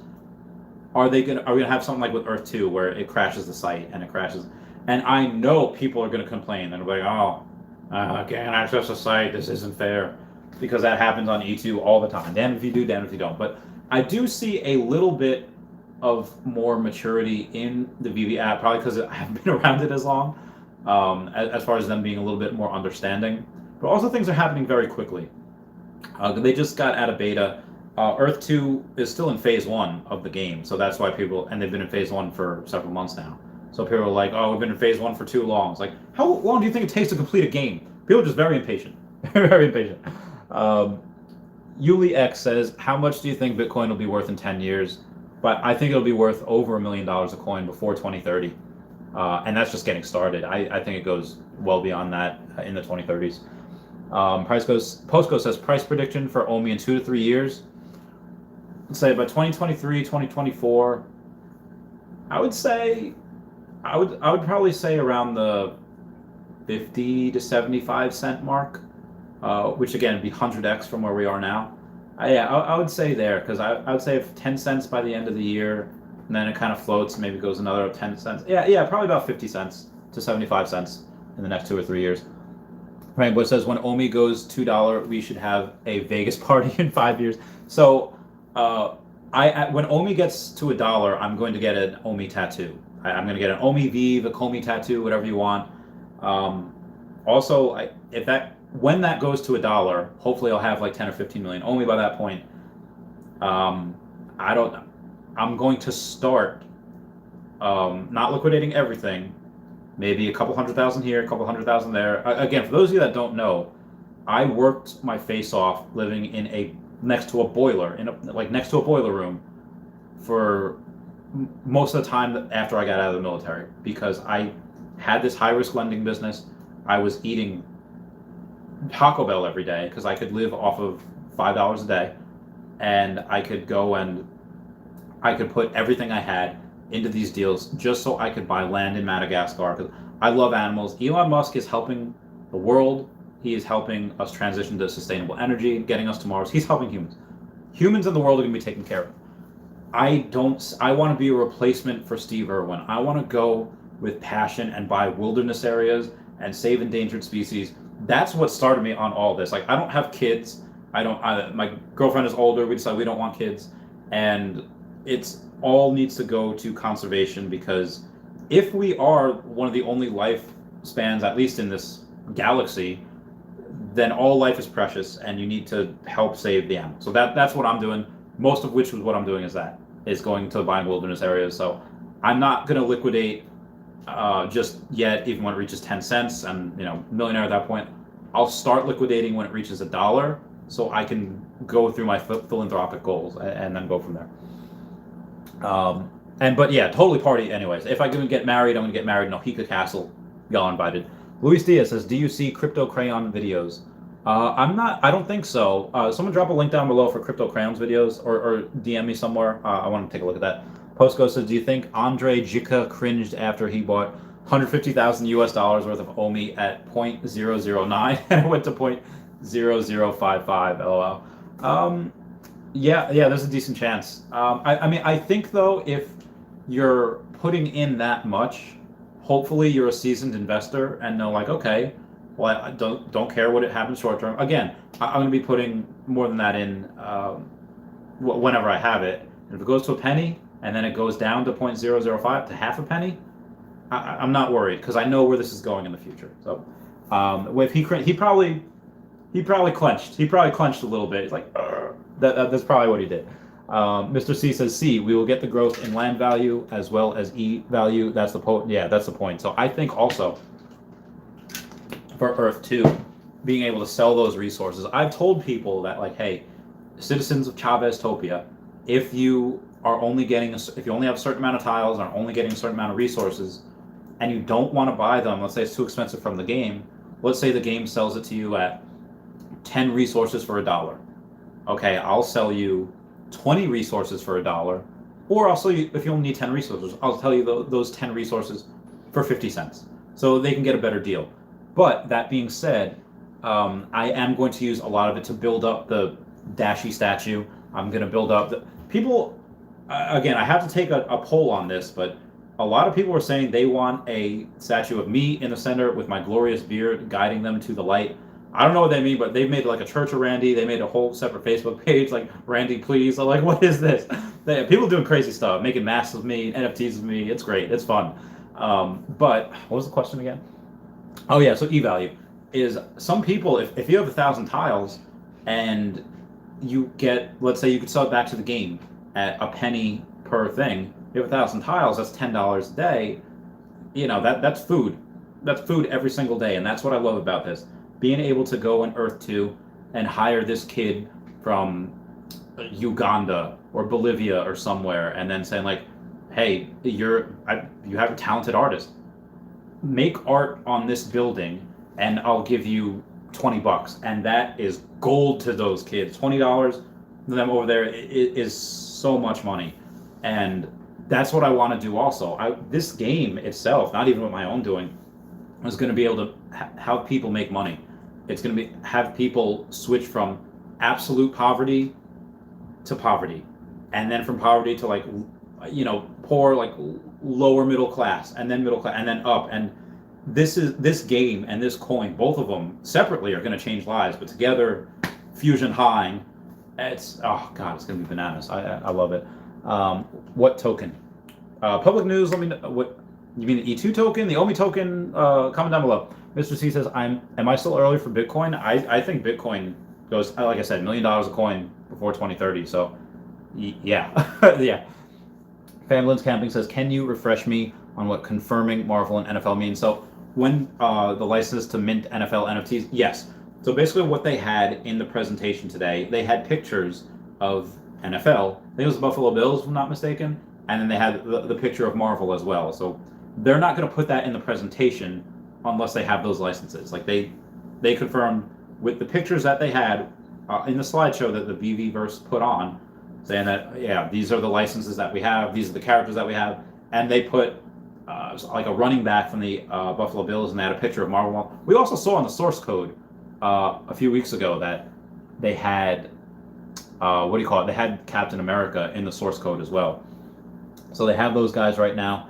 are we gonna have something like with Earth 2 where it crashes the site and it crashes? And I know people are gonna complain and be like, oh, I can't access the site, this isn't fair. Because that happens on E2 all the time. Damn if you do, damn if you don't. But I do see a little bit of more maturity in the VeVe app, probably because I haven't been around it as long, as far as them being a little bit more understanding. But also things are happening very quickly. They just got out of beta. Earth 2 is still in phase 1 of the game, so that's why people, and they've been in phase 1 for several months now. So people are like, oh, we've been in phase 1 for too long. It's like, how long do you think it takes to complete a game? People are just very impatient. Very impatient. Yuli X says, how much do you think Bitcoin will be worth in 10 years? But I think it'll be worth over $1 million a coin before 2030. And that's just getting started. I think it goes well beyond that in the 2030s. Postco says, price prediction for OMI in 2 to 3 years. Let's say by 2023, 2024, I would probably say around the 50 to 75 cent mark. Which again would be 100x from where we are now. I would say there, because I would say if 10 cents by the end of the year, and then it kind of floats, maybe goes another 10 cents. Yeah, probably about 50 cents to 75 cents in the next 2 or 3 years. Rainbow says, when OMI goes $2, we should have a Vegas party in 5 years. So when OMI gets to $1, I'm going to get an OMI tattoo. I'm going to get an OMI VeVe, a Comey tattoo, whatever you want. Also, when that goes to $1, hopefully I'll have like 10 or 15 million OMI by that point. I'm going to start not liquidating everything, maybe a couple 100,000 here, a couple 100,000 there. Again, for those of you that don't know, I worked my face off living next to a boiler, next to a boiler room for most of the time after I got out of the military, because I had this high-risk lending business. I was eating Taco Bell every day because I could live off of $5 a day, and I could go and I could put everything I had into these deals just so I could buy land in Madagascar, because I love animals. Elon Musk is helping the world. He is helping us transition to sustainable energy, getting us to Mars. He's helping humans. Humans in the world are going to be taken care of. I want to be a replacement for Steve Irwin. I want to go with passion and buy wilderness areas and save endangered species. That's what started me on all this. Like, I don't have kids. My girlfriend is older. We decided we don't want kids. And it's all needs to go to conservation, because if we are one of the only lifespans, at least in this galaxy, then all life is precious and you need to help save the animals. So that's what I'm doing. Most of which was what I'm doing is going to buying wilderness areas. So I'm not going to liquidate just yet, even when it reaches 10 cents and, millionaire at that point. I'll start liquidating when it reaches $1, so I can go through my philanthropic goals and then go from there. But yeah, totally party anyways. If I can get married, I'm gonna get married in Ohika Castle. Y'all invited. Luis Diaz says, do you see crypto crayon videos? I don't think so. Someone drop a link down below for crypto crayons videos, or DM me somewhere. I want to take a look at that. Postgo says, do you think Andre Jica cringed after he bought 150,000 US dollars worth of OMI at 0.009 and it went to 0.0055? LOL. Yeah, there's a decent chance. I think though, if you're putting in that much, hopefully you're a seasoned investor and know, like, okay, well, I don't care what it happens short term. Again, I'm going to be putting more than that in whenever I have it. And if it goes to a penny and then it goes down to 0.005 to half a penny, I'm not worried, because I know where this is going in the future. So, if he probably clenched. He probably clenched a little bit. He's like, that's probably what he did. Mr. C says, we will get the growth in land value as well as E value. That's the point. Yeah, that's the point. So I think also for Earth 2, being able to sell those resources. I've told people that, like, hey, citizens of Chavez Topia, if you are only getting, if you only have a certain amount of tiles, or only getting a certain amount of resources, and you don't want to buy them, let's say it's too expensive from the game, let's say the game sells it to you at 10 resources for $1. Okay, I'll sell you 20 resources for $1, or I'll sell you, if you only need 10 resources, I'll tell you those 10 resources for 50 cents. So they can get a better deal. But that being said, I am going to use a lot of it to build up the Dashi statue. I'm going to build up the people. Again, I have to take a poll on this, but a lot of people are saying they want a statue of me in the center with my glorious beard guiding them to the light. I don't know what they mean, but they've made like a church of Randy. They made a whole separate Facebook page, like Randy, please. I'm like, what is this? People doing crazy stuff, making masks of me, NFTs of me. It's great. It's fun. But what was the question again? Oh yeah, so E-value is some people, if you have 1,000 tiles and you get, let's say you could sell it back to the game at a penny per thing. You have 1,000 tiles, that's $10 a day. You know, that's food. That's food every single day, and that's what I love about this. Being able to go in Earth 2 and hire this kid from Uganda or Bolivia or somewhere, and then saying like, hey, you have a talented artist. Make art on this building and I'll give you $20. And that is gold to those kids. $20 to them over there is so much money. And that's what I want to do also. This game itself, not even with my own doing, is going to be able to have people make money. It's going to have people switch from absolute poverty to poverty. And then from poverty to, like, you know, poor, like lower middle class, and then middle class, and then up. And this game and this coin, both of them separately are going to change lives, but together, fusion high, it's, oh god, it's going to be bananas. I love it. What token? Public news. Let me know what you mean. The E2 token, the OMI token. Comment down below. Mr. C says, am I still early for Bitcoin? I think Bitcoin goes, like I said, $1 million a coin before 2030. So yeah. Yeah. Famlin's Camping says, can you refresh me on what confirming Marvel and NFL means? So when the license to mint NFL NFTs, yes. So basically what they had in the presentation today, they had pictures of NFL. I think it was the Buffalo Bills, if I'm not mistaken. And then they had the picture of Marvel as well. So they're not going to put that in the presentation unless they have those licenses. Like they confirmed with the pictures that they had in the slideshow that the VeVe put on, saying that, yeah, these are the licenses that we have, these are the characters that we have, and they put like a running back from the Buffalo Bills, and they had a picture of Marvel. We also saw in the source code a few weeks ago that they had, what do you call it? They had Captain America in the source code as well. So they have those guys right now.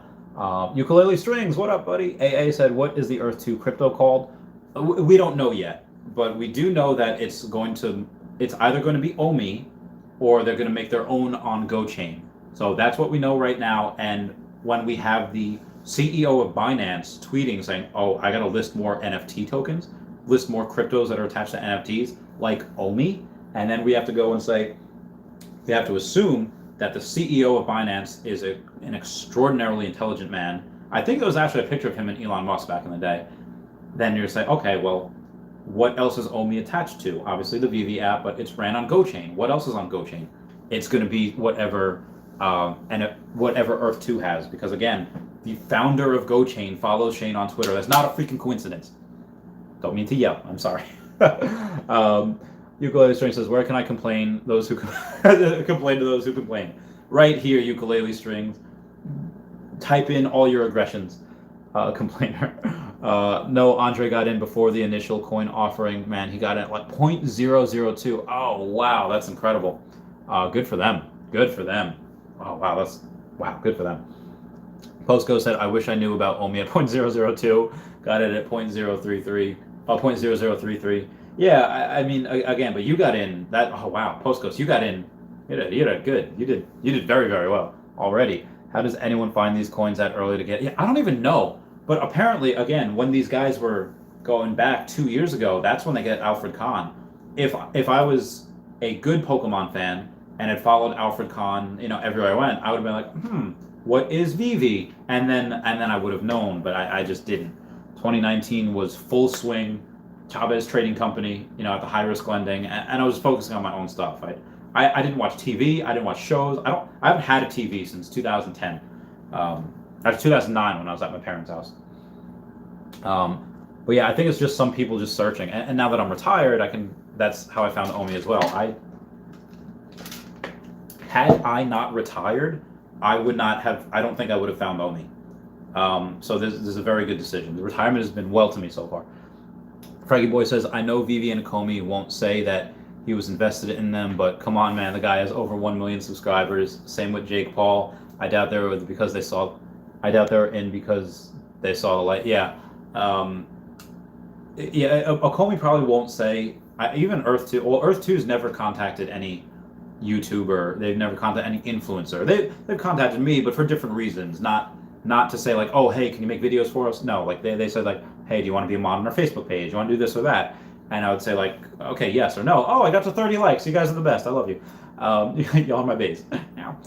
Ukulele Strings, what up, buddy? AA said, what is the Earth 2 crypto called? We don't know yet, but we do know that it's either going to be OMI, or they're going to make their own on Go chain. So that's what we know right now. And when we have the CEO of Binance tweeting saying, oh, I got to list more NFT tokens, list more cryptos that are attached to NFTs, like OMI, and then we have to go and say, we have to assume that the CEO of Binance is an extraordinarily intelligent man. I think it was actually a picture of him and Elon Musk back in the day. Then you're saying, okay, well, what else is OMI attached to? Obviously the VeVe app, but it's ran on GoChain. What else is on GoChain? It's going to be whatever whatever Earth 2 has, because again, the founder of GoChain follows Shane on Twitter. That's not a freaking coincidence. Don't mean to yell. I'm sorry. Ukulele String says, where can I complain? Those who complain to those who complain. Right here, Ukulele Strings. Type in all your aggressions. Complainer. No, Andre got in before the initial coin offering. Man, he got in at like 0.002. Oh, wow, that's incredible. Good for them. Good for them. Oh, wow, good for them. Postco said, I wish I knew about OMI at 0.002. Got it at 0.033. Oh, 0.0033. Yeah, I mean, again, but you got in that. Oh, wow, Postcoast, you got in. You did good. You did very, very well already. How does anyone find these coins that early to get? Yeah, I don't even know. But apparently, again, when these guys were going back 2 years ago, that's when they get Alfred Kahn. If I was a good Pokemon fan and had followed Alfred Kahn, everywhere I went, I would have been like, what is VeVe? And then I would have known, but I just didn't. 2019 was full swing, Chavez trading company, at the high risk lending, and I was focusing on my own stuff. I didn't watch TV. I didn't watch shows. I haven't had a TV since 2010. Actually 2009 when I was at my parents' house. But yeah, I think it's just some people just searching. And now that I'm retired, that's how I found OMI as well. Had I not retired, I don't think I would have found OMI. So this is a very good decision. The retirement has been well to me so far. Fraggy Boy says, I know VeVe and Comey won't say that he was invested in them, but come on, man, the guy has over 1 million subscribers. Same with Jake Paul. I doubt they were in because they saw the light. Yeah. Comey probably won't say, even Earth 2, well, Earth 2's never contacted any YouTuber. They've never contacted any influencer. They've contacted me, but for different reasons, not to say like, oh, hey, can you make videos for us? No, like they said like, hey, do you want to be a mod on our Facebook page? Do you want to do this or that? And I would say like, okay, yes or no. Oh, I got to 30 likes. You guys are the best. I love you. Y'all are my base now.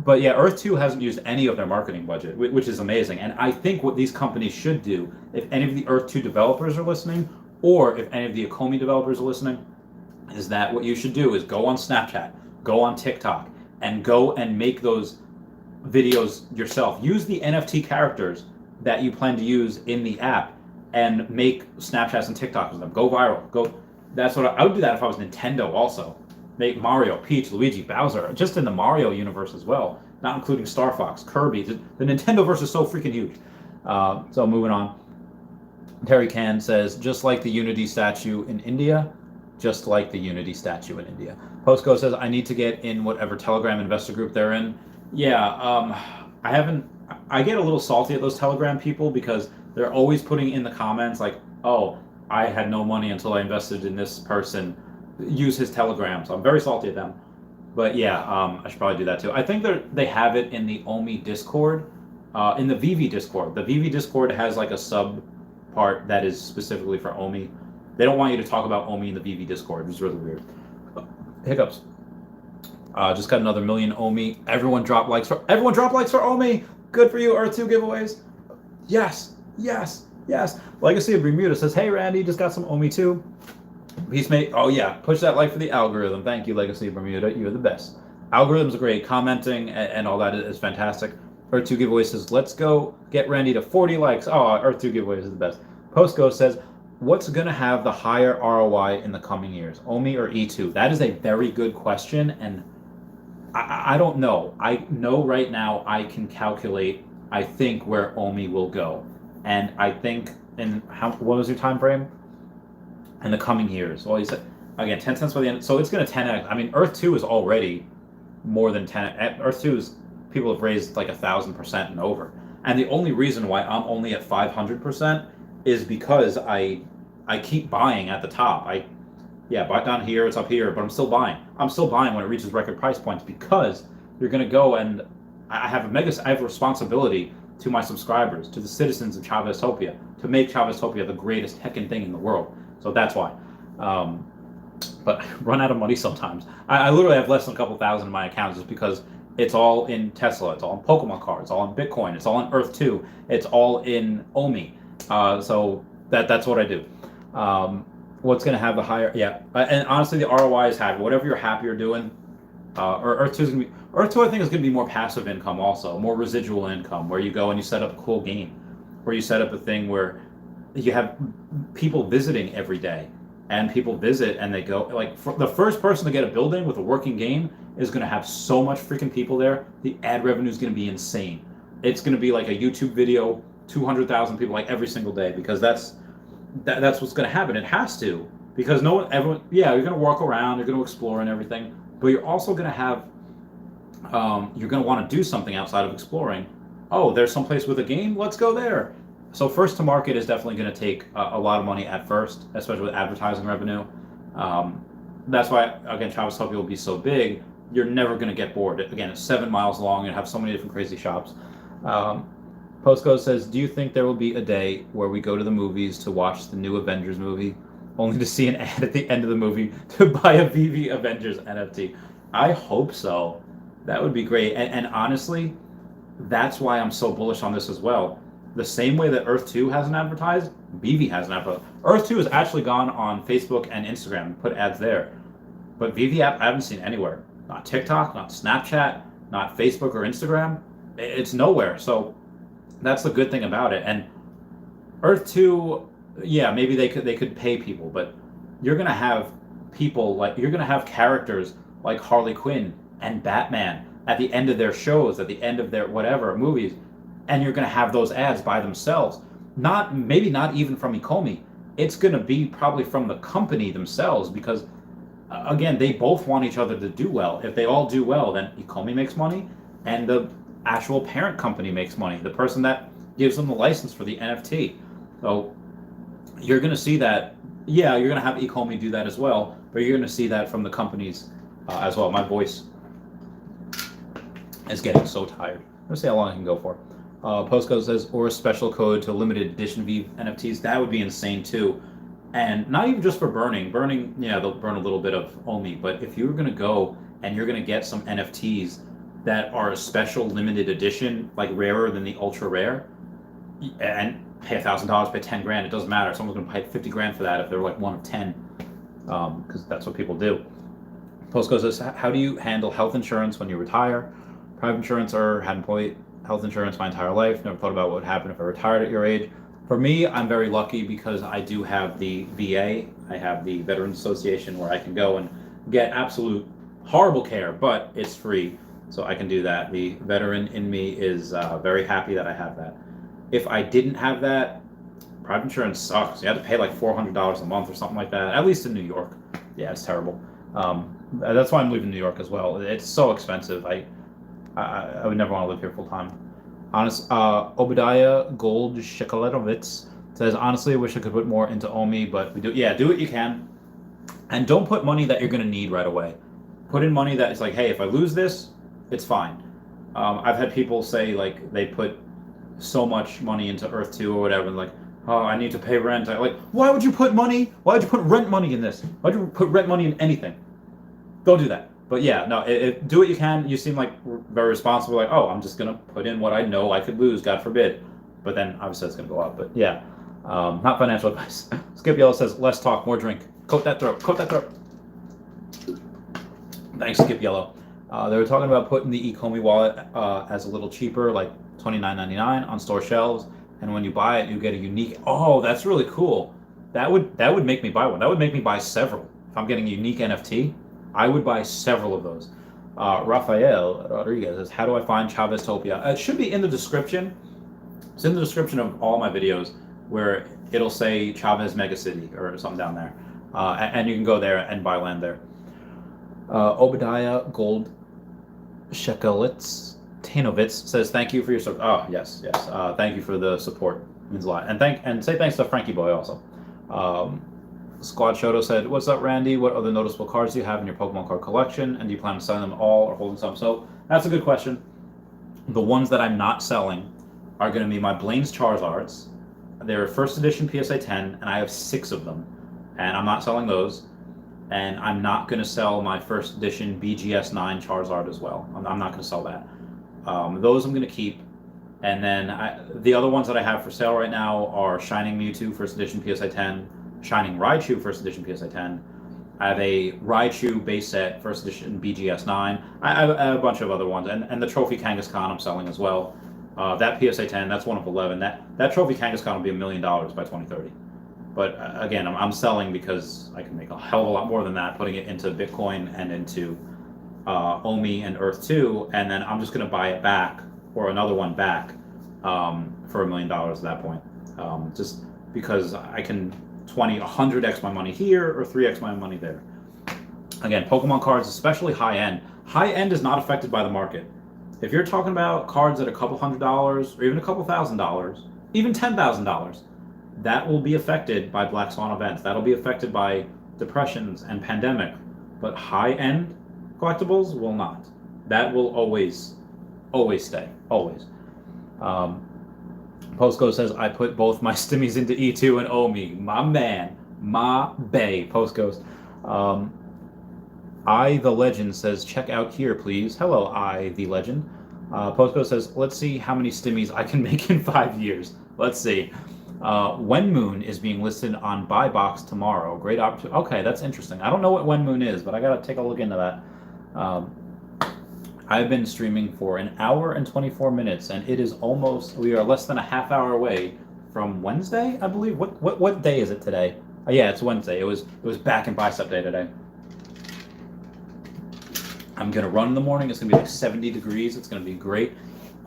But yeah, Earth 2 hasn't used any of their marketing budget, which is amazing. And I think what these companies should do, if any of the Earth 2 developers are listening, or if any of the Acomi developers are listening, is that what you should do is go on Snapchat, go on TikTok, and go and make those videos yourself. Use the NFT characters that you plan to use in the app and make Snapchats and TikToks with them. Go viral. That's what I would do that if I was Nintendo also. Make Mario, Peach, Luigi, Bowser, just in the Mario universe as well, not including Star Fox, Kirby. The Nintendoverse is so freaking huge. So moving on. Terry Can says, just like the Unity statue in India, just like the Unity statue in India. Postco says, I need to get in whatever Telegram investor group they're in. Yeah, I get a little salty at those Telegram people because they're always putting in the comments like, oh, I had no money until I invested in this person. Use his Telegram. So I'm very salty at them. But yeah, I should probably do that too. I think they have it in the OMI Discord, in the VeVe Discord. The VeVe Discord has like a sub part that is specifically for OMI. They don't want you to talk about OMI in the VeVe Discord, which is really weird. Hiccups. Just got another million OMI. Everyone drop likes for OMI. Good for you, Earth 2 giveaways. Yes. Legacy of Bermuda says, hey Randy, just got some OMI too. Peacemate, oh yeah, push that like for the algorithm. Thank you, Legacy of Bermuda. You're the best. Algorithms are great. Commenting and all that is fantastic. Earth 2 giveaway says, let's go get Randy to 40 likes. Oh, Earth 2 giveaways is the best. Postgo says, what's going to have the higher ROI in the coming years, OMI or E2? That is a very good question, and I don't know. I know right now I can calculate, I think, where OMI will go. And I think, what was your time frame? In the coming years. Well, you said, again, 10 cents by the end. So it's going to 10x. I mean, Earth 2 is already more than 10. Earth 2 is, people have raised like 1,000% and over. And the only reason why I'm only at 500% is because I keep buying at the top. Bought down here, it's up here, but I'm still buying. I'm still buying when it reaches record price points because you're going to go and I have a responsibility to my subscribers, to the citizens of Chaveztopia, to make Chaveztopia the greatest heckin' thing in the world. So that's why. But I run out of money sometimes. I literally have less than a couple thousand in my account just because it's all in Tesla, it's all in Pokemon cards, it's all in Bitcoin, it's all in Earth 2, it's all in OMI. So that's what I do. What's going to have the higher? Yeah, and honestly, the ROI is happy. Whatever you're happier doing, or Earth 2 is going to be. Earth 2, I think, is going to be more passive income, also more residual income, where you go and you set up a cool game, where you set up a thing where you have people visiting every day, and people visit and they go like the first person to get a building with a working game is going to have so much freaking people there. The ad revenue is going to be insane. It's going to be like a YouTube video, 200,000 people like every single day because that's what's going to happen. It has to, because everyone, you're going to walk around, you're going to explore and everything, but you're also going to have, you're going to want to do something outside of exploring. Oh, there's some place with a game, let's go there. So first to market is definitely going to take a lot of money at first, especially with advertising revenue. That's why, again, Chaveztopia will be so big, you're never going to get bored. Again, it's 7 miles long and have so many different crazy shops. Postcode says, do you think there will be a day where we go to the movies to watch the new Avengers movie, only to see an ad at the end of the movie to buy a VeVe Avengers NFT? I hope so. That would be great. And honestly, that's why I'm so bullish on this as well. The same way that Earth 2 hasn't advertised, VeVe hasn't advertised. Earth 2 has actually gone on Facebook and Instagram, put ads there. But VeVe app, I haven't seen anywhere. Not TikTok, not Snapchat, not Facebook or Instagram. It's nowhere. So that's the good thing about it. And Earth 2, yeah, maybe they could pay people, but you're gonna have people you're gonna have characters like Harley Quinn and Batman at the end of their shows, at the end of their whatever movies, and you're gonna have those ads by themselves. Maybe not even from Ecomi. It's gonna be probably from the company themselves, because again, they both want each other to do well. If they all do well, then Ecomi makes money and the actual parent company makes money, the person that gives them the license for the NFT. So you're going to see that, yeah, you're going to have Ecomi do that as well, but you're going to see that from the companies as well. My voice is getting so tired. Let's see how long I can go for. Postcode says, or a special code to limited edition VeVe NFTs. That would be insane too. And not even just for burning. Burning, yeah, they'll burn a little bit of OMI, but if you're going to go and you're going to get some NFTs that are a special limited edition, like rarer than the ultra rare, and pay $1,000, pay 10 grand, it doesn't matter. Someone's going to pay 50 grand for that if they're like one of 10, because that's what people do. Postcode says, how do you handle health insurance when you retire? Private insurance or had employee health insurance my entire life. Never thought about what would happen if I retired at your age. For me, I'm very lucky because I do have the VA. I have the Veterans Association where I can go and get absolute horrible care, but it's free, so I can do that. The veteran in me is very happy that I have that. If I didn't have that, private insurance sucks. You have to pay like $400 a month or something like that, at least in New York. Yeah, it's terrible. That's why I'm leaving New York as well. It's so expensive. I would never want to live here full time. Obadiah Gold Shekaletovitz says, honestly, I wish I could put more into OMI, but we do. Yeah, do what you can. And don't put money that you're going to need right away. Put in money that is like, hey, if I lose this, it's fine. I've had people say, like, they put so much money into Earth 2 or whatever, and like, oh, I need to pay rent. Why would you put rent money in this? Why would you put rent money in anything? Don't do that. But yeah, no, do what you can. You seem like very responsible. Like, oh, I'm just going to put in what I know I could lose, God forbid. But then obviously it's going to go up. But yeah, not financial advice. Skip Yellow says, less talk, more drink. Coat that throat. Coat that throat. Thanks, Skip Yellow. They were talking about putting the Ecomi wallet as a little cheaper, like $29.99 on store shelves. And when you buy it, you get a unique. Oh, that's really cool. That would make me buy one. That would make me buy several. If I'm getting a unique NFT, I would buy several of those. Rafael Rodriguez says, how do I find Chaveztopia? It should be in the description. It's in the description of all my videos where it'll say Chavez Megacity or something down there. And you can go there and buy land there. Obadiah Gold Shekelitz Tanovitz says, thank you for your support. Oh, yes. Thank you for the support. It means a lot. And say thanks to Frankie Boy also. Squad Shoto said, what's up, Randy? What other noticeable cards do you have in your Pokemon card collection? And do you plan on selling them all or holding some? So that's a good question. The ones that I'm not selling are going to be my Blaine's Charizards. They're first edition PSA 10, and I have 6 of them. And I'm not selling those. And I'm not going to sell my first edition BGS 9 Charizard as well. I'm not going to sell that. Those I'm going to keep. And then the other ones that I have for sale right now are Shining Mewtwo first edition PSA 10, Shining Raichu first edition PSA 10. I have a Raichu base set first edition BGS 9. I have a bunch of other ones, and the Trophy Kangaskhan I'm selling as well. That PSA 10, that's one of 11. That Trophy Kangaskhan will be $1 million by 2030. But again, I'm selling because I can make a hell of a lot more than that, putting it into Bitcoin and into OMI and Earth 2, and then I'm just going to buy it back, or another one back, for $1 million at that point. Just because I can 100x my money here or 3x my money there. Again, Pokemon cards, especially high end. High end is not affected by the market. If you're talking about cards at a couple $100s or even a couple $1,000, even $10,000, that will be affected by Black Swan events. That'll be affected by depressions and pandemic. But high end collectibles will not. That will always stay. Always. Postco says, I put both my stimmies into E2 and OMI. My man. My bae. Postco's. I the Legend says, check out here, please. Hello, I the Legend. Postco says, let's see how many stimmies I can make in 5 years. Let's see. When Moon is being listed on Buy Box tomorrow. Great opportunity. Okay, that's interesting. I don't know what When Moon is, but I gotta take a look into that. I've been streaming for an hour and 24 minutes, and it is almost, we are less than a half hour away from Wednesday, I believe. What day is it today? Oh, yeah, it's Wednesday. It was back and bicep day today. I'm gonna run in the morning. It's gonna be like 70 degrees. It's gonna be great.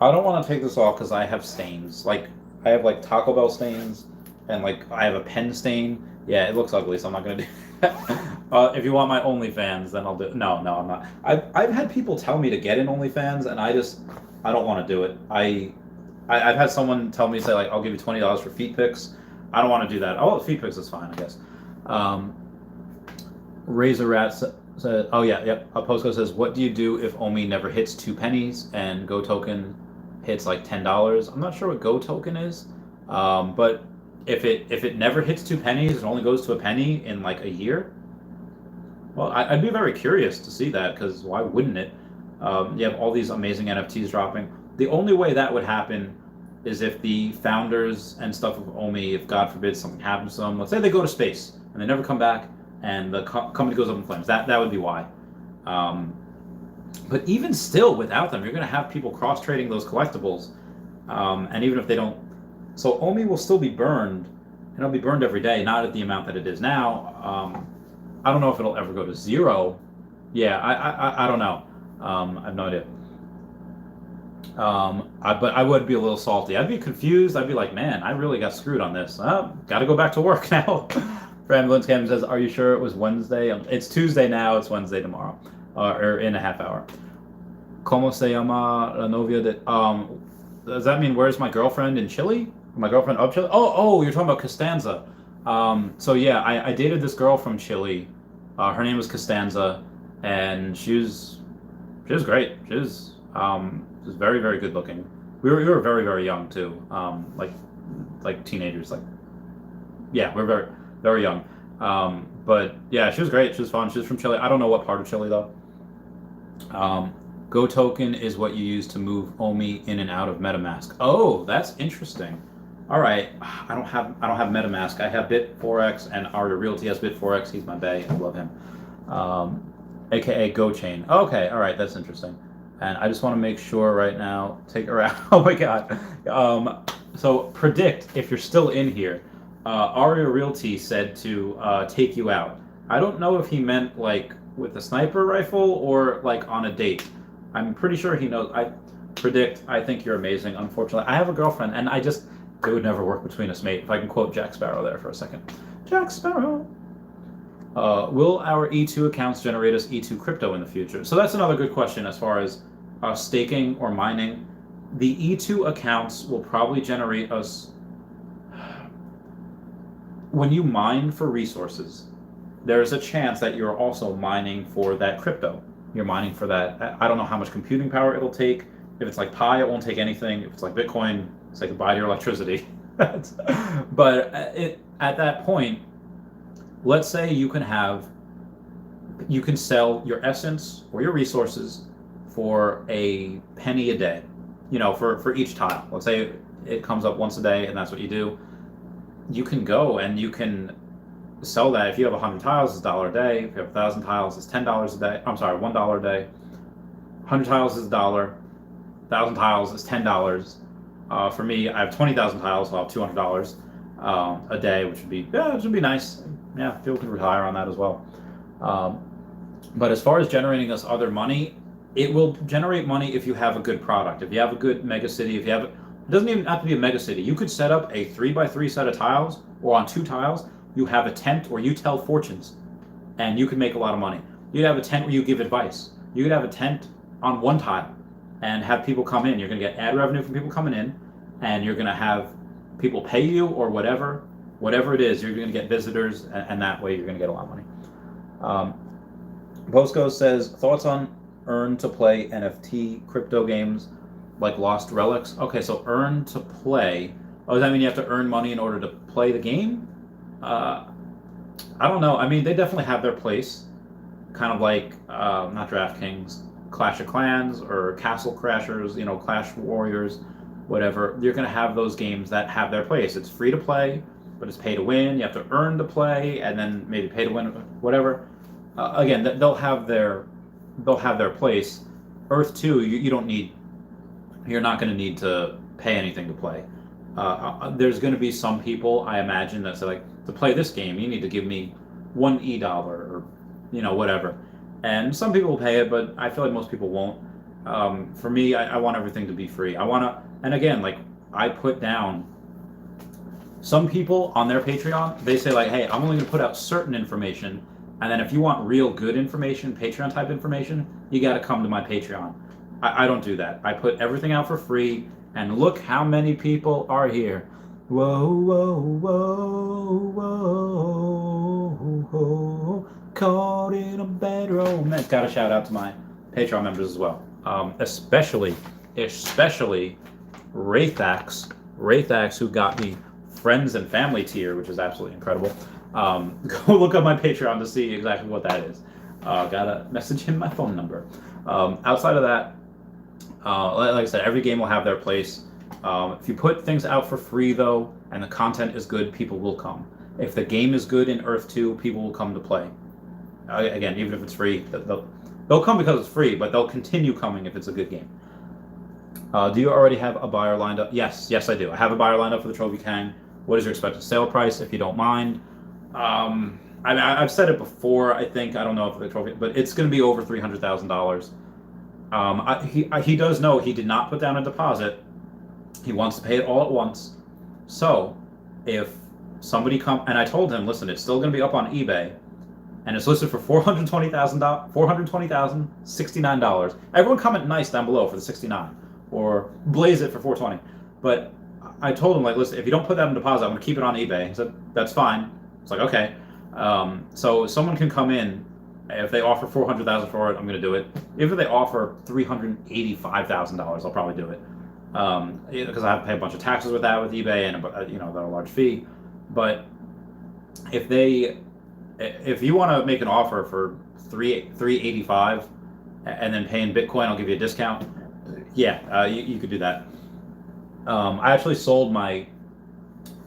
I don't want to take this off because I have stains. Like I have like Taco Bell stains, and like I have a pen stain. Yeah, it looks ugly, so I'm not gonna do that. If you want my OnlyFans, then I'll do it. No, I'm not. I've had people tell me to get in OnlyFans, and I don't want to do it. I've had someone tell me, say like, I'll give you $20 for feet pics. I don't want to do that. Oh, feet pics is fine, I guess. Razor Rat said, oh yeah, yep. Postco says, what do you do if OMI never hits 2 pennies and Go Token hits like $10? I'm not sure what Go Token is, but if it never hits 2 pennies and only goes to a penny in like a year, well, I'd be very curious to see that, because why wouldn't it? You have all these amazing NFTs dropping. The only way that would happen is if the founders and stuff of OMI, if God forbid something happens to them, let's say they go to space and they never come back, and the company goes up in flames. That would be why. But even still, without them, you're going to have people cross-trading those collectibles, and even if they don't, so OMI will still be burned, and it'll be burned every day, not at the amount that it is now. I don't know if it'll ever go to 0. Yeah, I don't know. I have no idea. But I would be a little salty. I'd be confused. I'd be like, man, I really got screwed on this. Got to go back to work now. Ambulance Cam says, are you sure it was Wednesday? It's Tuesday now, it's Wednesday tomorrow, or in a half hour. Como se llama la novia de, does that mean where's my girlfriend in Chile? My girlfriend of Chile? Oh, you're talking about Costanza. So yeah, I dated this girl from Chile. Her name was Costanza, and she was great. She was very, very good looking. We were very, very young too. Like teenagers, like, yeah, we're very, very young. But yeah, she was great. She was fun. She was from Chile. I don't know what part of Chile though. Go Token is what you use to move OMI in and out of MetaMask. Oh, that's interesting. All right, I don't have MetaMask. I have Bit4x, and Aria Realty has Bit4x. He's my bae. I love him. AKA GoChain. Okay, all right, that's interesting. And I just want to make sure right now. Take her out. Oh my God. So predict if you're still in here. Aria Realty said to take you out. I don't know if he meant like with a sniper rifle or like on a date. I'm pretty sure he knows. I predict. I think you're amazing. Unfortunately, I have a girlfriend, and it would never work between us, mate. If I can quote Jack Sparrow there for a second. Jack Sparrow. Will our E2 accounts generate us E2 crypto in the future? So that's another good question as far as staking or mining. The E2 accounts will probably generate us. When you mine for resources, there's a chance that you're also mining for that crypto. You're mining for that. I don't know how much computing power it'll take. If it's like Pi, it won't take anything. If it's like Bitcoin, it's like goodbye to your electricity. But at that point, let's say you can sell your essence or your resources for a penny a day, for each tile. Let's say it comes up once a day, and that's what you do. You can go and you can sell that. If you have 100 tiles, it's $1 a day. If you have 1,000 tiles, it's $10 a day. I'm sorry, $1 a day. 100 tiles is $1. 1,000 tiles is $10. For me, I have 20,000 tiles, so I'll have $200 a day, which would be nice. Yeah, people can retire on that as well. But as far as generating us other money, it will generate money if you have a good product. If you have a good megacity, it doesn't even have to be a megacity. You could set up a 3x3 set of tiles, or on 2 tiles, you have a tent where you tell fortunes, and you could make a lot of money. You'd have a tent where you give advice. You could have a tent on 1 tile and have people come in. You're going to get ad revenue from people coming in, and you're going to have people pay you or whatever it is. You're going to get visitors, and that way you're going to get a lot of money. Bosco says, thoughts on earn to play NFT crypto games like Lost Relics? Okay, so earn to play. Oh, does that mean you have to earn money in order to play the game? I don't know. I mean, they definitely have their place. Kind of like, not DraftKings, Clash of Clans or Castle Crashers, Clash Warriors. whatever, you're going to have those games that have their place. It's free to play, but it's pay to win. You have to earn to play, and then maybe pay to win, whatever. Again, they'll have their place. Earth 2, you don't need. You're not going to need to pay anything to play. There's going to be some people, I imagine, that say like, to play this game, you need to give me $1 or whatever. And some people will pay it, but I feel like most people won't. For me, I want everything to be free. I want to, and again, like I put down. Some people on their Patreon, they say like, hey, I'm only going to put out certain information, and then if you want real good information, Patreon type information, you got to come to my Patreon. I don't do that. I put everything out for free, and look how many people are here. Whoa, whoa, whoa, whoa, whoa, caught in a bad romance. Got to shout out to my Patreon members as well, especially Wraithax, who got me friends and family tier, which is absolutely incredible. Go look up my Patreon to see exactly what that is. Gotta message him my phone number. Outside of that, like I said, every game will have their place. If you put things out for free, though, and the content is good, people will come. If the game is good in Earth 2, people will come to play. Again, even if it's free, they'll come because it's free, but they'll continue coming if it's a good game. Do you already have a buyer lined up? Yes, I do. I have a buyer lined up for the Trophy Kang. What is your expected sale price, if you don't mind? I've said it before, I think. I don't know if the trophy, but it's going to be over $300,000. He does know he did not put down a deposit. He wants to pay it all at once. So if somebody and I told him, listen, it's still going to be up on eBay, and it's listed for $420,069. Everyone comment nice down below for the 69, or blaze it for 420. But I told him, like, listen, if you don't put that in deposit, I'm going to keep it on eBay. He said, that's fine. It's like, okay. So someone can come in. If they offer $400,000 for it, I'm going to do it. If they offer $385,000, I'll probably do it. Because I have to pay a bunch of taxes with that with eBay, and they're a large fee. But if you want to make an offer for $385 and then pay in Bitcoin, I'll give you a discount. Yeah, you could do that. I actually sold my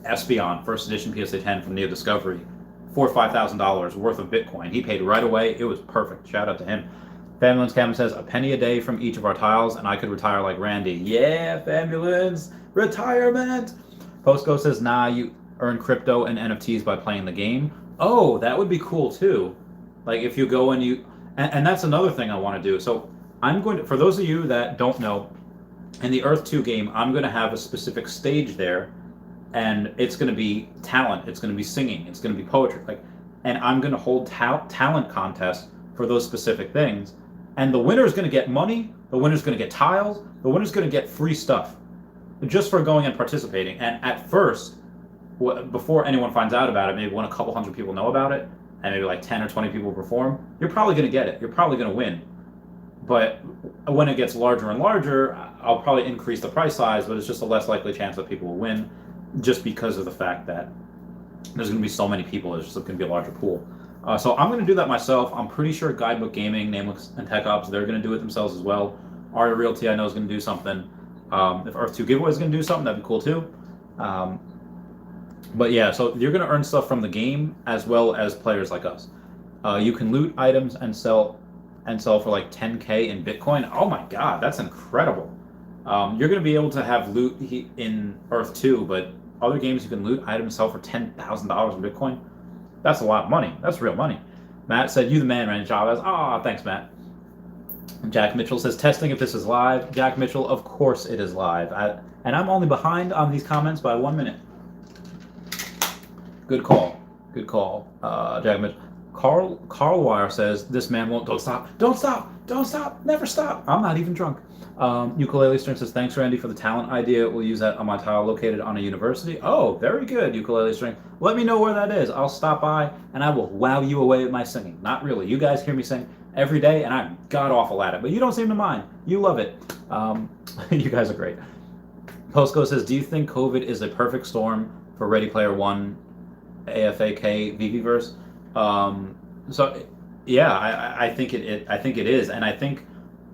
Espeon first edition PSA 10 from Neo Discovery for $5,000 worth of Bitcoin. He paid right away. It was perfect. Shout out to him. Famulins Cameron says, a penny a day from each of our tiles, and I could retire like Randy. Yeah, Famulins, retirement. Postgo says, nah, you earn crypto and NFTs by playing the game. Oh, that would be cool too. Like if you go and and that's another thing I want to do. So I'm going to, for those of you that don't know, in the Earth 2 game, I'm going to have a specific stage there, and it's going to be talent, it's going to be singing, it's going to be poetry, and I'm going to hold talent contests for those specific things, and the winner is going to get money, the winner's going to get tiles, the winner's going to get free stuff, just for going and participating. And at first, before anyone finds out about it, maybe when a couple hundred people know about it, and maybe like 10 or 20 people perform, you're probably going to get it, you're probably going to win. But when it gets larger and larger, I'll probably increase the price size, but it's just a less likely chance that people will win, just because of the fact that there's going to be so many people. There's just going to be a larger pool. So I'm going to do that myself. I'm pretty sure Guidebook Gaming, Nameless, and Tech Ops, they're going to do it themselves as well. Aria Realty, I know, is going to do something. If Earth 2 Giveaway is going to do something, that'd be cool too. But yeah, so you're going to earn stuff from the game as well as players like us. You can loot items and sell for like 10K in Bitcoin. Oh my God, that's incredible. You're going to be able to have loot in Earth 2, but other games you can loot items and sell for $10,000 in Bitcoin. That's a lot of money. That's real money. Matt said, you the man, Randy Chavez. Ah, thanks, Matt. Jack Mitchell says, testing if this is live. Jack Mitchell, of course it is live. And I'm only behind on these comments by 1 minute. Good call. Good call, Jack Mitchell. Carl Wire says, this man won't, don't stop, never stop. I'm not even drunk. Ukulele String says, thanks, Randy, for the talent idea. We'll use that on my tile located on a university. Oh, very good, Ukulele String. Let me know where that is. I'll stop by and I will wow you away with my singing. Not really. You guys hear me sing every day and I'm god-awful at it, but you don't seem to mind. You love it. You guys are great. Postco says, do you think COVID is a perfect storm for Ready Player One, AFAK, VeVeverse? So yeah, I think it is, and I think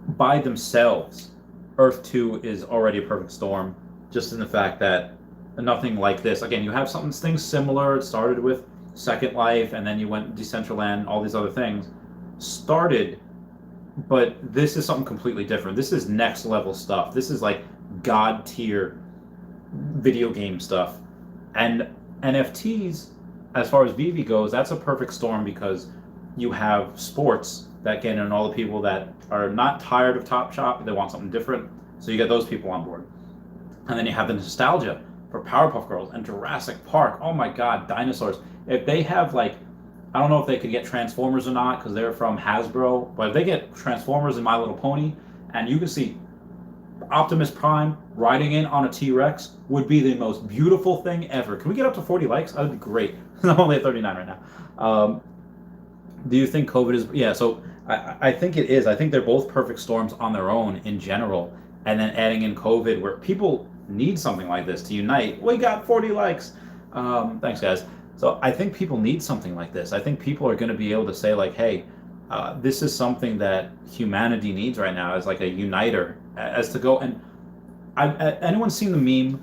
by themselves, Earth 2 is already a perfect storm. just in the fact that nothing like this. Again, you have things similar. It started with Second Life, and then you went Decentraland, all these other things started, but this is something completely different. This is next level stuff. This is like god tier video game stuff. And NFTs, as far as VeVe goes, that's a perfect storm because you have sports that get in all the people that are not tired of Top Shop, they want something different. So you get those people on board. And then you have the nostalgia for Powerpuff Girls and Jurassic Park. Oh my God, dinosaurs. If they have like, I don't know if they could get Transformers or not because they're from Hasbro, but if they get Transformers and My Little Pony, and you can see Optimus Prime riding in on a T-Rex, would be the most beautiful thing ever. Can we get up to 40 likes? That would be great. I'm only at 39 right now. Do you think COVID is... Yeah, so I think it is. I think they're both perfect storms on their own in general. And then adding in COVID where people need something like this to unite. We got 40 likes. Thanks, guys. So I think people need something like this. I think people are going to be able to say like, hey, this is something that humanity needs right now as like a uniter, as to go. And anyone seen the meme,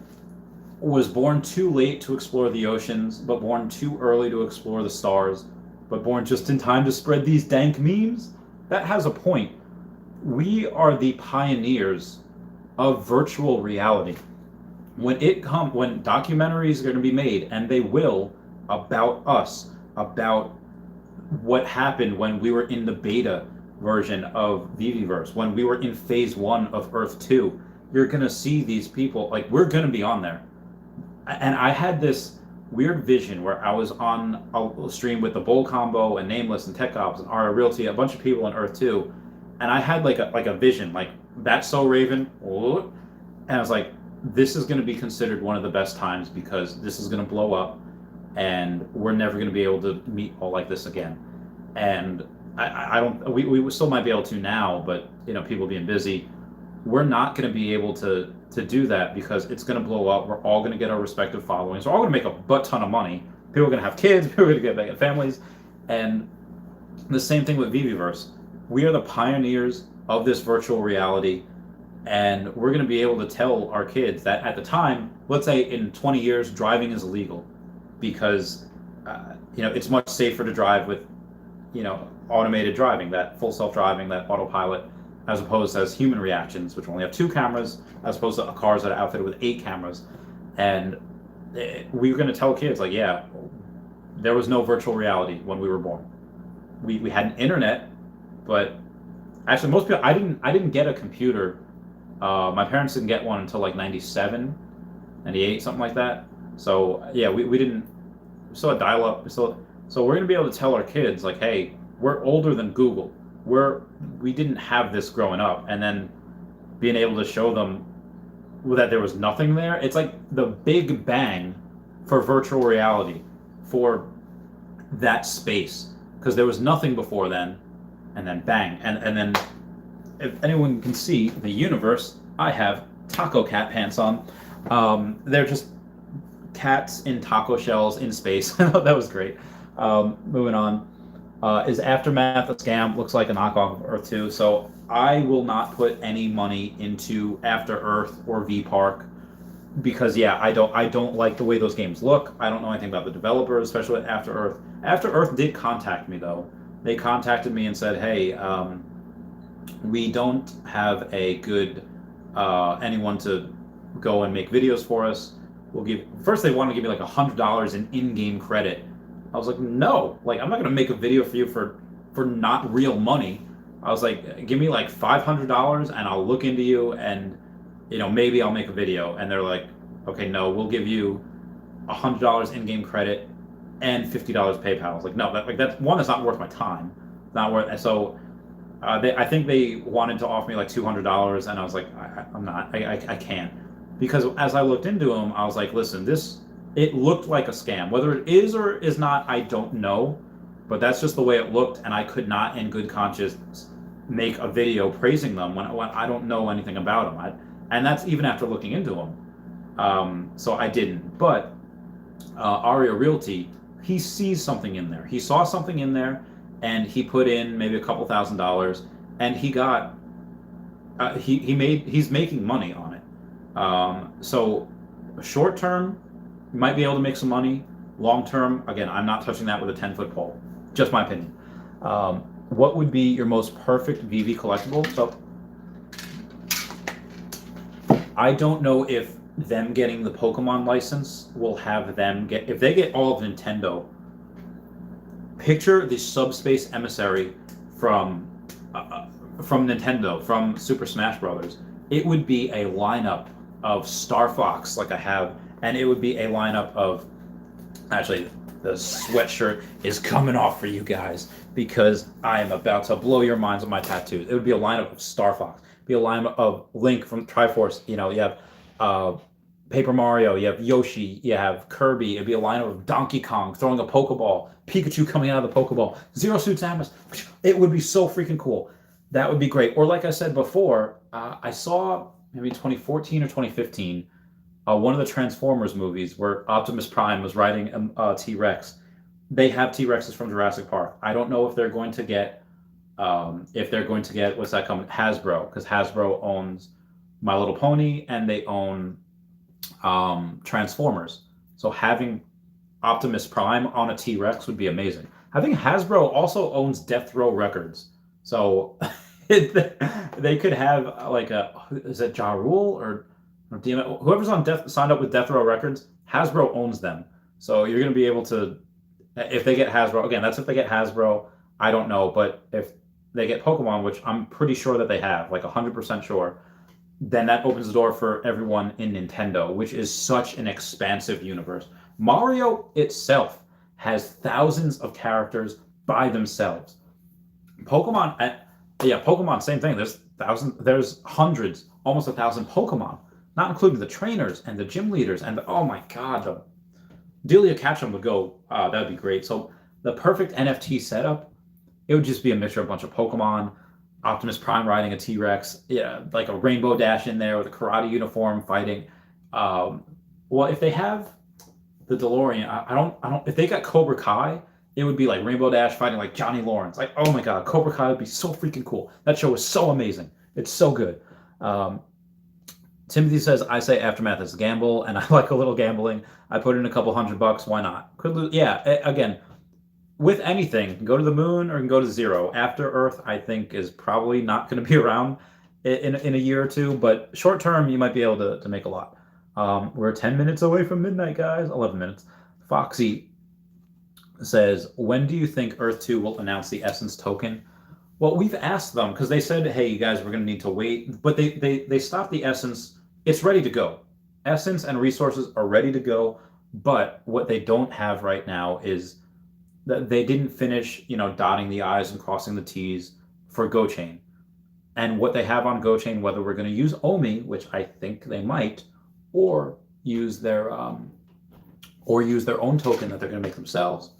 was born too late to explore the oceans, but born too early to explore the stars, but born just in time to spread these dank memes? That has a point. We are the pioneers of virtual reality. When documentaries are going to be made, and they will, about us, about what happened when we were in the beta version of VeVeverse, when we were in phase 1 of Earth 2, you're going to see these people, like, we're going to be on there. And I had this weird vision where I was on a stream with the Bull Combo and Nameless and Tech Ops and Aria Realty, a bunch of people in Earth 2, and I had like a vision, like, that's so Raven, and I was like, this is going to be considered one of the best times because this is going to blow up and we're never going to be able to meet all like this again. And I don't, we still might be able to now, but you know, people being busy, we're not going to be able to do that because it's going to blow up. We're all going to get our respective followings. We're all going to make a butt ton of money. People are going to have kids. People are going to get back at families. And the same thing with VeVeverse. We are the pioneers of this virtual reality, and we're going to be able to tell our kids that at the time, let's say in 20 years, driving is illegal because you know, it's much safer to drive with, you know, automated driving, that full self-driving, that autopilot, as opposed to as human reactions, which only have 2 cameras, as opposed to cars that are outfitted with 8 cameras. And we were going to tell kids, like, yeah, there was no virtual reality when we were born. We had an internet, but actually most people, I didn't get a computer. My parents didn't get one until like 97, 98, something like that. So yeah, we didn't, we still had dial-up. So we're going to be able to tell our kids, like, hey, we're older than Google. We didn't have this growing up, and then being able to show them that there was nothing there. It's like the big bang for virtual reality, for that space, because there was nothing before then, and then bang, and then if anyone can see the universe, I have taco cat pants on. They're just cats in taco shells in space. That was great. Moving on. Is Aftermath a scam? Looks like a knockoff of Earth 2. So I will not put any money into After Earth or V Park because yeah, I don't like the way those games look. I don't know anything about the developers, especially with After Earth. After Earth did contact me though. They contacted me and said, hey, we don't have a good anyone to go and make videos for us. We'll give, first they wanted to give me like $100 in in-game credit. I was like, no, like, I'm not gonna make a video for you for not real money. I was like, give me like $500 and I'll look into you, and you know, maybe I'll make a video. And they're like, okay, no, we'll give you $100 in-game credit and $50 PayPal. I was like, no, that's one, that's not worth my time. It's not worth. And so I think they wanted to offer me like $200, and I was like, I'm not, I can't, because as I looked into them, I was like, listen, it looked like a scam. Whether it is or is not, I don't know, but that's just the way it looked, and I could not, in good conscience, make a video praising them when I don't know anything about them. And that's even after looking into them. So I didn't. But Aria Realty, he sees something in there. He saw something in there, and he put in maybe a couple $1,000s, and he got he's making money on it. So short term, you might be able to make some money. Long term, again, I'm not touching that with a 10-foot pole. Just my opinion. What would be your most perfect VeVe collectible? So I don't know if them getting the Pokemon license will have them get, if they get all of Nintendo, picture the subspace emissary from Nintendo, from Super Smash Brothers. It would be a lineup of Star Fox like I have, and it would be a lineup of, actually, the sweatshirt is coming off for you guys because I am about to blow your minds with my tattoos. It would be a lineup of Star Fox, be a lineup of Link from Triforce. You know, you have Paper Mario, you have Yoshi, you have Kirby. It'd be a lineup of Donkey Kong throwing a Pokeball, Pikachu coming out of the Pokeball, Zero Suit Samus. It would be so freaking cool. That would be great. Or like I said before, I saw maybe 2014 or 2015, one of the Transformers movies where Optimus Prime was riding a T-Rex. They have T-Rexes from Jurassic Park. I don't know if they're going to get what's that coming? Hasbro, because Hasbro owns My Little Pony and they own Transformers. So having Optimus Prime on a T-Rex would be amazing. I think Hasbro also owns Death Row Records. So they could have like is it Ja Rule or DMX? Whoever's on signed up with Death Row Records, Hasbro owns them. So you're going to be able to, if they get Hasbro, again, that's if they get Hasbro, I don't know, but if they get Pokemon, which I'm pretty sure that they have, like 100% sure, then that opens the door for everyone in Nintendo, which is such an expansive universe. Mario itself has thousands of characters by themselves. Pokemon, same thing. There's hundreds, almost 1,000 Pokemon, not including the trainers and the gym leaders and oh my god, the Delia Ketchum would go. That'd be great. So the perfect NFT setup, it would just be a mixture of a bunch of Pokemon, Optimus Prime riding a T-Rex, yeah, like a Rainbow Dash in there with a karate uniform fighting. Well, if they have the DeLorean, I don't. If they got Cobra Kai, it would be like Rainbow Dash fighting like Johnny Lawrence. Like, oh my god, Cobra Kai would be so freaking cool. That show is so amazing. It's so good. Timothy says, I say Aftermath is a gamble, and I like a little gambling. I put in a couple $100. Why not? Could lose. Yeah, again, with anything, go to the moon or go to zero. After Earth, I think, is probably not going to be around in a year or two, but short term, you might be able to make a lot. We're 10 minutes away from midnight, guys. 11 minutes. Foxy says, when do you think Earth 2 will announce the Essence token? Well, we've asked them because they said, hey, you guys, we're going to need to wait. But they stopped the Essence. It's ready to go. Essence and resources are ready to go. But what they don't have right now is that they didn't finish, dotting the I's and crossing the T's for GoChain. And what they have on GoChain, whether we're going to use OMI, which I think they might, or use their own token that they're going to make themselves.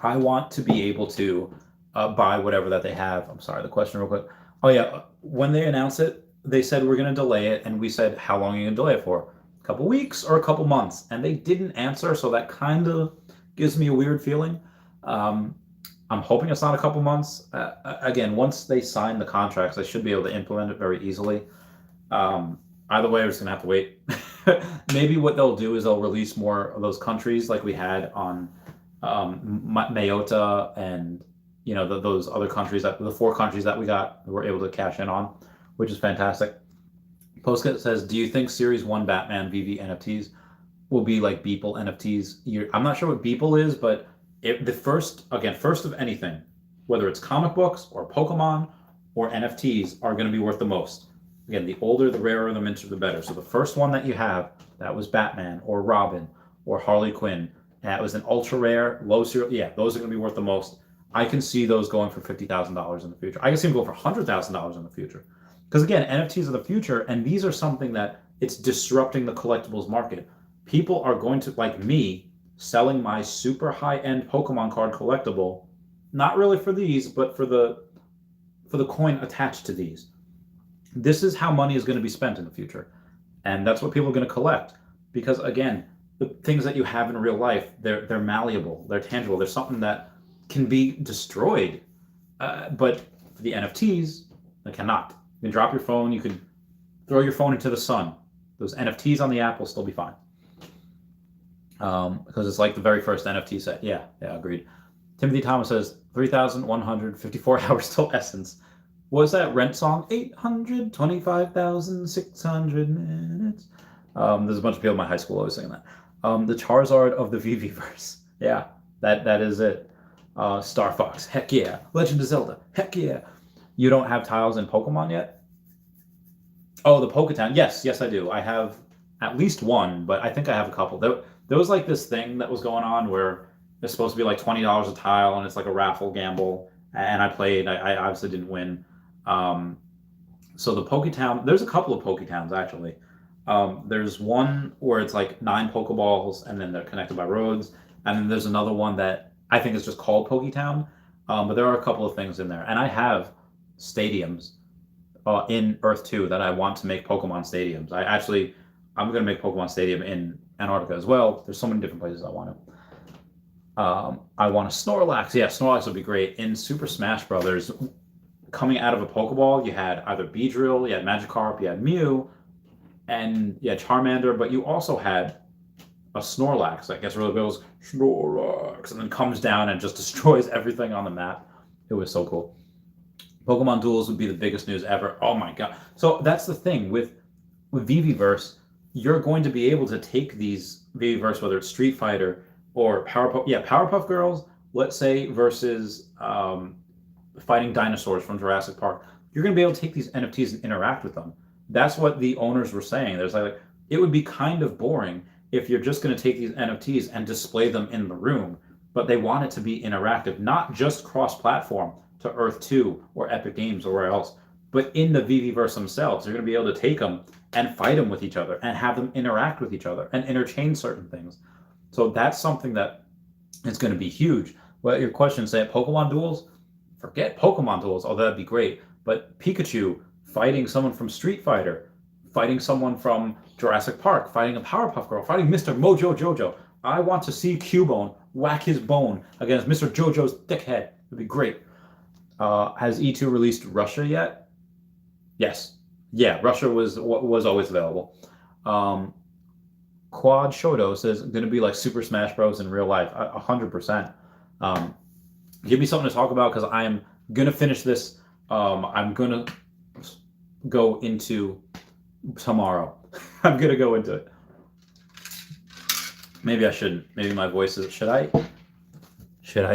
I want to be able to buy whatever that they have. I'm sorry, the question real quick. Oh yeah, when they announced it, they said we're going to delay it, and we said how long are you going to delay it for? A couple weeks or a couple months? And they didn't answer, so that kind of gives me a weird feeling. I'm hoping it's not a couple months. Again, once they sign the contracts, they should be able to implement it very easily. Either way, we're just gonna have to wait. Maybe what they'll do is they'll release more of those countries like we had on Mayota and those other countries, the 4 countries that we were able to cash in on, which is fantastic. Postgate says, do you think Series 1 Batman VeVe NFTs will be like Beeple NFTs? I'm not sure what Beeple is, but first of anything, whether it's comic books or Pokemon or NFTs, are going to be worth the most. Again, the older, the rarer, the minter, the better. So the first one that you have, that was Batman or Robin or Harley Quinn, that was an ultra rare, low serial. Yeah, those are going to be worth the most. I can see those going for $50,000 in the future. I can see them go for $100,000 in the future. Because again, NFTs are the future, and these are something that it's disrupting the collectibles market. People are going to, like me, selling my super high-end Pokemon card collectible, not really for these, but for the coin attached to these. This is how money is going to be spent in the future. And that's what people are going to collect. Because again, the things that you have in real life, they're malleable, they're tangible, they're something that can be destroyed. But for the NFTs, they cannot. You can drop your phone, you can throw your phone into the sun. Those NFTs on the app will still be fine. Because it's like the very first NFT set. Yeah, agreed. Timothy Thomas says 3,154 hours till Essence. What was that Rent song? 825,600 minutes. There's a bunch of people in my high school always saying that. The Charizard of the VeVe-verse. Yeah, that is it. Star Fox, heck yeah. Legend of Zelda, heck yeah. You don't have tiles in Pokemon yet? Oh, the Poketown. Yes, I do. I have at least one, but I think I have a couple. There was like this thing that was going on where it's supposed to be like $20 a tile, and it's like a raffle gamble. And I played. I obviously didn't win. So the Poketown, there's a couple of Poketowns actually. There's one where it's like 9 Pokeballs, and then they're connected by roads. And then there's another one that I think is just called Poketown. But there are a couple of things in there. And I have stadiums in Earth 2 that I want to make Pokemon stadiums. I'm going to make Pokemon Stadium in Antarctica as well. There's so many different places I want to. I want a Snorlax. Yeah, Snorlax would be great. In Super Smash Brothers, coming out of a Pokeball, you had either Beedrill, you had Magikarp, you had Mew, and you had Charmander, but you also had a Snorlax that gets really big, goes Snorlax, and then comes down and just destroys everything on the map. It was so cool. Pokemon duels would be the biggest news ever. Oh my god. So that's the thing with VeVe-verse. You're going to be able to take these VeVe-verse, whether it's Street Fighter or Powerpuff Girls, let's say, versus fighting dinosaurs from Jurassic Park. You're going to be able to take these NFTs and interact with them. That's what the owners were saying. There's like, it would be kind of boring if you're just going to take these NFTs and display them in the room, but they want it to be interactive, not just cross-platform to Earth 2 or Epic Games or where else, but in the VeVe-verse themselves. You're going to be able to take them and fight them with each other and have them interact with each other and interchange certain things. So that's something that is going to be huge. Well, your question say Pokemon duels? Forget Pokemon duels, although that'd be great. But Pikachu fighting someone from Street Fighter, fighting someone from Jurassic Park, fighting a Powerpuff Girl, fighting Mr. Mojo Jojo. I want to see Cubone whack his bone against Mr. Jojo's thick head. It'd be great. Has E2 released Russia yet? Yes. Yeah, Russia was always available. Quad Shoto says going to be like Super Smash Bros. In real life. 100%. Give me something to talk about because I am going to finish this. I'm going to go into tomorrow. I'm going to go into it. Maybe I shouldn't. Maybe my voice is... Should I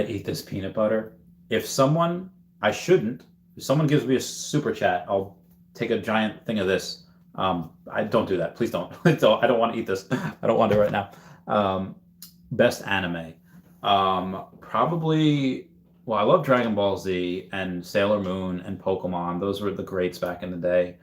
eat this peanut butter? If someone gives me a super chat, I'll take a giant thing of this. I don't do that. Please don't. I don't want to eat this. I don't want to right now. Best anime. Probably, well, I love Dragon Ball Z and Sailor Moon and Pokemon. Those were the greats back in the day.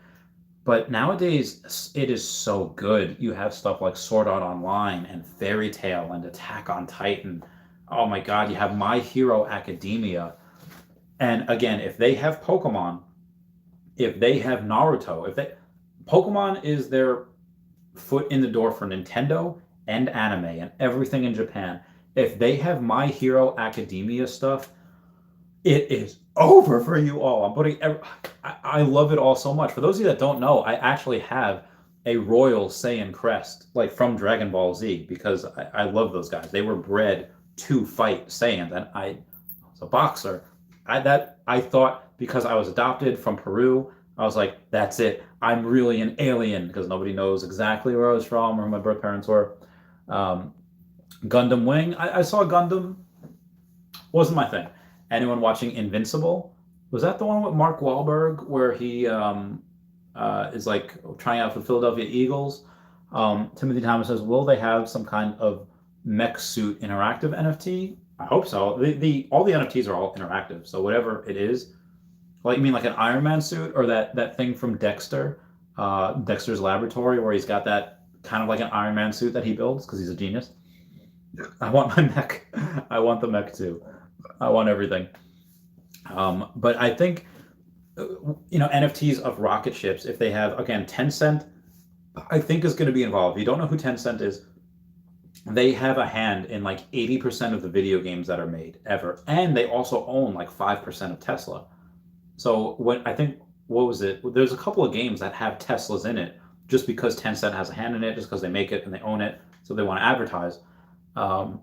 But nowadays, it is so good. You have stuff like Sword Art Online and Fairy Tail and Attack on Titan. Oh my God, you have My Hero Academia. And again, if they have Pokemon, if they have Naruto, Pokemon is their foot in the door for Nintendo and anime and everything in Japan. If they have My Hero Academia stuff, it is over for you all. I love it all so much. For those of you that don't know, I actually have a Royal Saiyan crest, like from Dragon Ball Z, because I love those guys. They were bred to fight Saiyans, and I was a boxer. I thought because I was adopted from Peru, I was like, that's it. I'm really an alien because nobody knows exactly where I was from or who my birth parents were. Gundam Wing. I saw Gundam. Wasn't my thing. Anyone watching Invincible? Was that the one with Mark Wahlberg where he is like trying out for the Philadelphia Eagles? Timothy Thomas says, will they have some kind of mech suit interactive NFT? I hope so. All the NFTs are all interactive. So whatever it is, like you mean like an Iron Man suit or that thing from Dexter, Dexter's Laboratory, where he's got that kind of like an Iron Man suit that he builds because he's a genius. I want my mech. I want the mech too. I want everything. But I think, NFTs of rocket ships, if they have, again, Tencent, I think is going to be involved. If you don't know who Tencent is, they have a hand in like 80% of the video games that are made ever. And they also own like 5% of Tesla. So I think what was it? There's a couple of games that have Teslas in it just because Tencent has a hand in it, just because they make it and they own it, so they want to advertise. Um,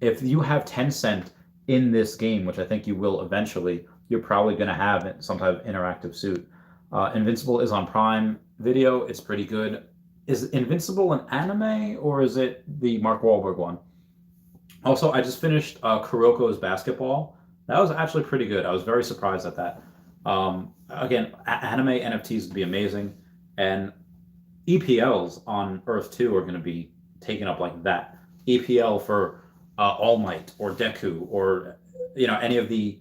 if you have Tencent in this game, which I think you will eventually, you're probably going to have some type of interactive suit. Invincible is on Prime Video. It's pretty good. Is Invincible an anime or is it the Mark Wahlberg one? Also, I just finished Kuroko's Basketball. That was actually pretty good. I was very surprised at that. Again, anime NFTs would be amazing, and EPLs on Earth 2 are going to be taken up like that. EPL for All Might or Deku or any of the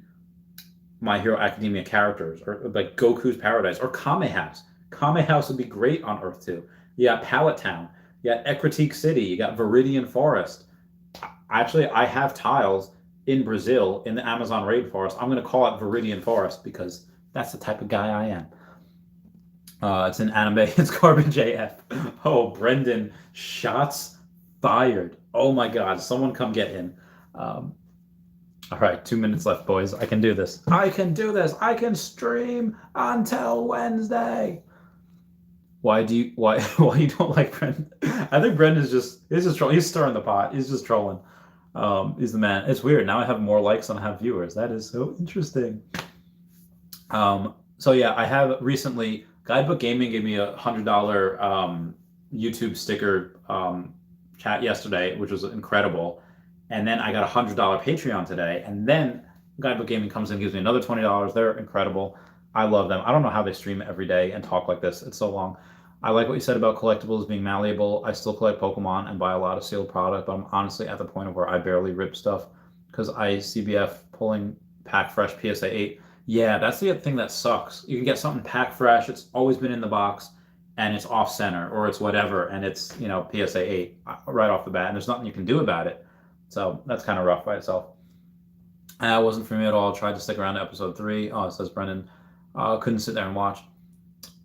My Hero Academia characters, or like Goku's Paradise or Kame House. Kame House would be great on Earth 2. You got Pallet Town, you got Ecruteak City, you got Viridian Forest. Actually, I have tiles in Brazil in the Amazon rainforest. I'm going to call it Viridian Forest because that's the type of guy I am. It's an anime. It's Garbage AF. Oh, Brendan, shots fired. Oh my God, someone come get him. All right, 2 minutes left, boys. I can do this. I can do this. I can stream until Wednesday. Why you don't like Brendan? I think Brendan's he's just trolling. He's stirring the pot. He's just trolling. He's the man. It's weird. Now I have more likes than I have viewers. That is so interesting. So yeah, I have recently, Guidebook Gaming gave me $100 YouTube sticker chat yesterday, which was incredible. And then I got $100 Patreon today. And then Guidebook Gaming comes in and gives me another $20. They're incredible. I love them. I don't know how they stream every day and talk like this. It's so long. I like what you said about collectibles being malleable. I still collect Pokemon and buy a lot of sealed product, but I'm honestly at the point of where I barely rip stuff because I CBF pulling pack fresh PSA 8. Yeah, that's the thing that sucks. You can get something pack fresh. It's always been in the box and it's off center or it's whatever. And it's, PSA 8 right off the bat. And there's nothing you can do about it. So that's kind of rough by itself. It wasn't for me at all. I tried to stick around to episode 3. Oh, it says Brendan. Couldn't sit there and watch.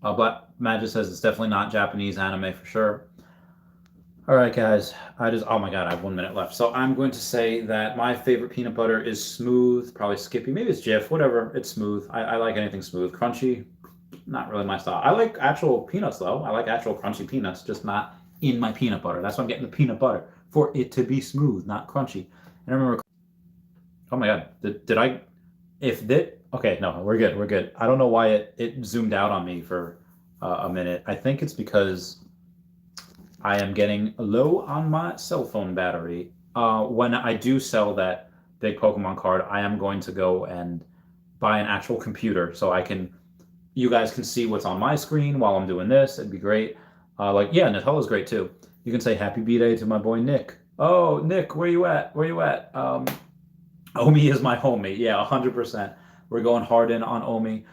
Black Magic says it's definitely not Japanese anime for sure. All right, guys. Oh my God, I have 1 minute left. So I'm going to say that my favorite peanut butter is smooth, probably Skippy. Maybe it's Jif, whatever. It's smooth. I like anything smooth. Crunchy, not really my style. I like actual peanuts, though. I like actual crunchy peanuts, just not in my peanut butter. That's why I'm getting the peanut butter, for it to be smooth, not crunchy. And I remember, oh my God, okay, no, we're good. We're good. I don't know why it zoomed out on me for a minute. I think it's because I am getting low on my cell phone battery. When I do sell that big Pokemon card, I am going to go and buy an actual computer so you guys can see what's on my screen while I'm doing this. It'd be great. Nutella's great too. You can say happy B-Day to my boy Nick. Oh, Nick, where you at? Where you at? OMI is my homie. Yeah, 100%. We're going hard in on OMI.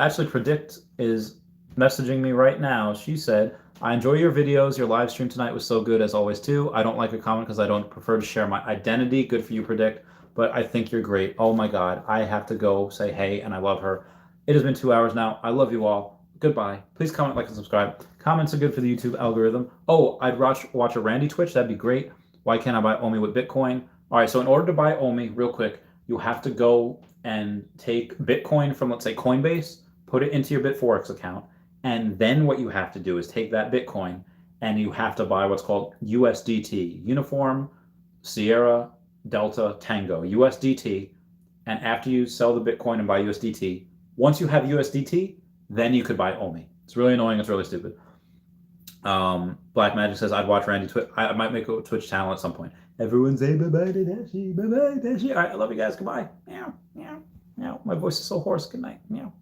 Actually, Predict is messaging me right now. She said, I enjoy your videos. Your live stream tonight was so good as always too. I don't like a comment because I don't prefer to share my identity. Good for you, Predict. But I think you're great. Oh my God. I have to go say hey, and I love her. It has been 2 hours now. I love you all. Goodbye. Please comment, like, and subscribe. Comments are good for the YouTube algorithm. Oh, I'd watch a Randy Twitch. That'd be great. Why can't I buy OMI with Bitcoin? All right, so in order to buy OMI, real quick, you have to go and take Bitcoin from, let's say, Coinbase, put it into your Bitforex account, and then what you have to do is take that Bitcoin and you have to buy what's called USDT, Uniform Sierra Delta Tango, USDT. And after you sell the Bitcoin and buy USDT, once you have USDT, then you could buy OMI. It's really annoying. It's really stupid. Black Magic says, I'd watch Randy Twitch. I might make a Twitch channel at some point. Everyone say bye-bye to Dashi. Bye-bye, Dashi. All right, I love you guys. Goodbye. Meow, meow, meow. My voice is so hoarse. Good night. Meow.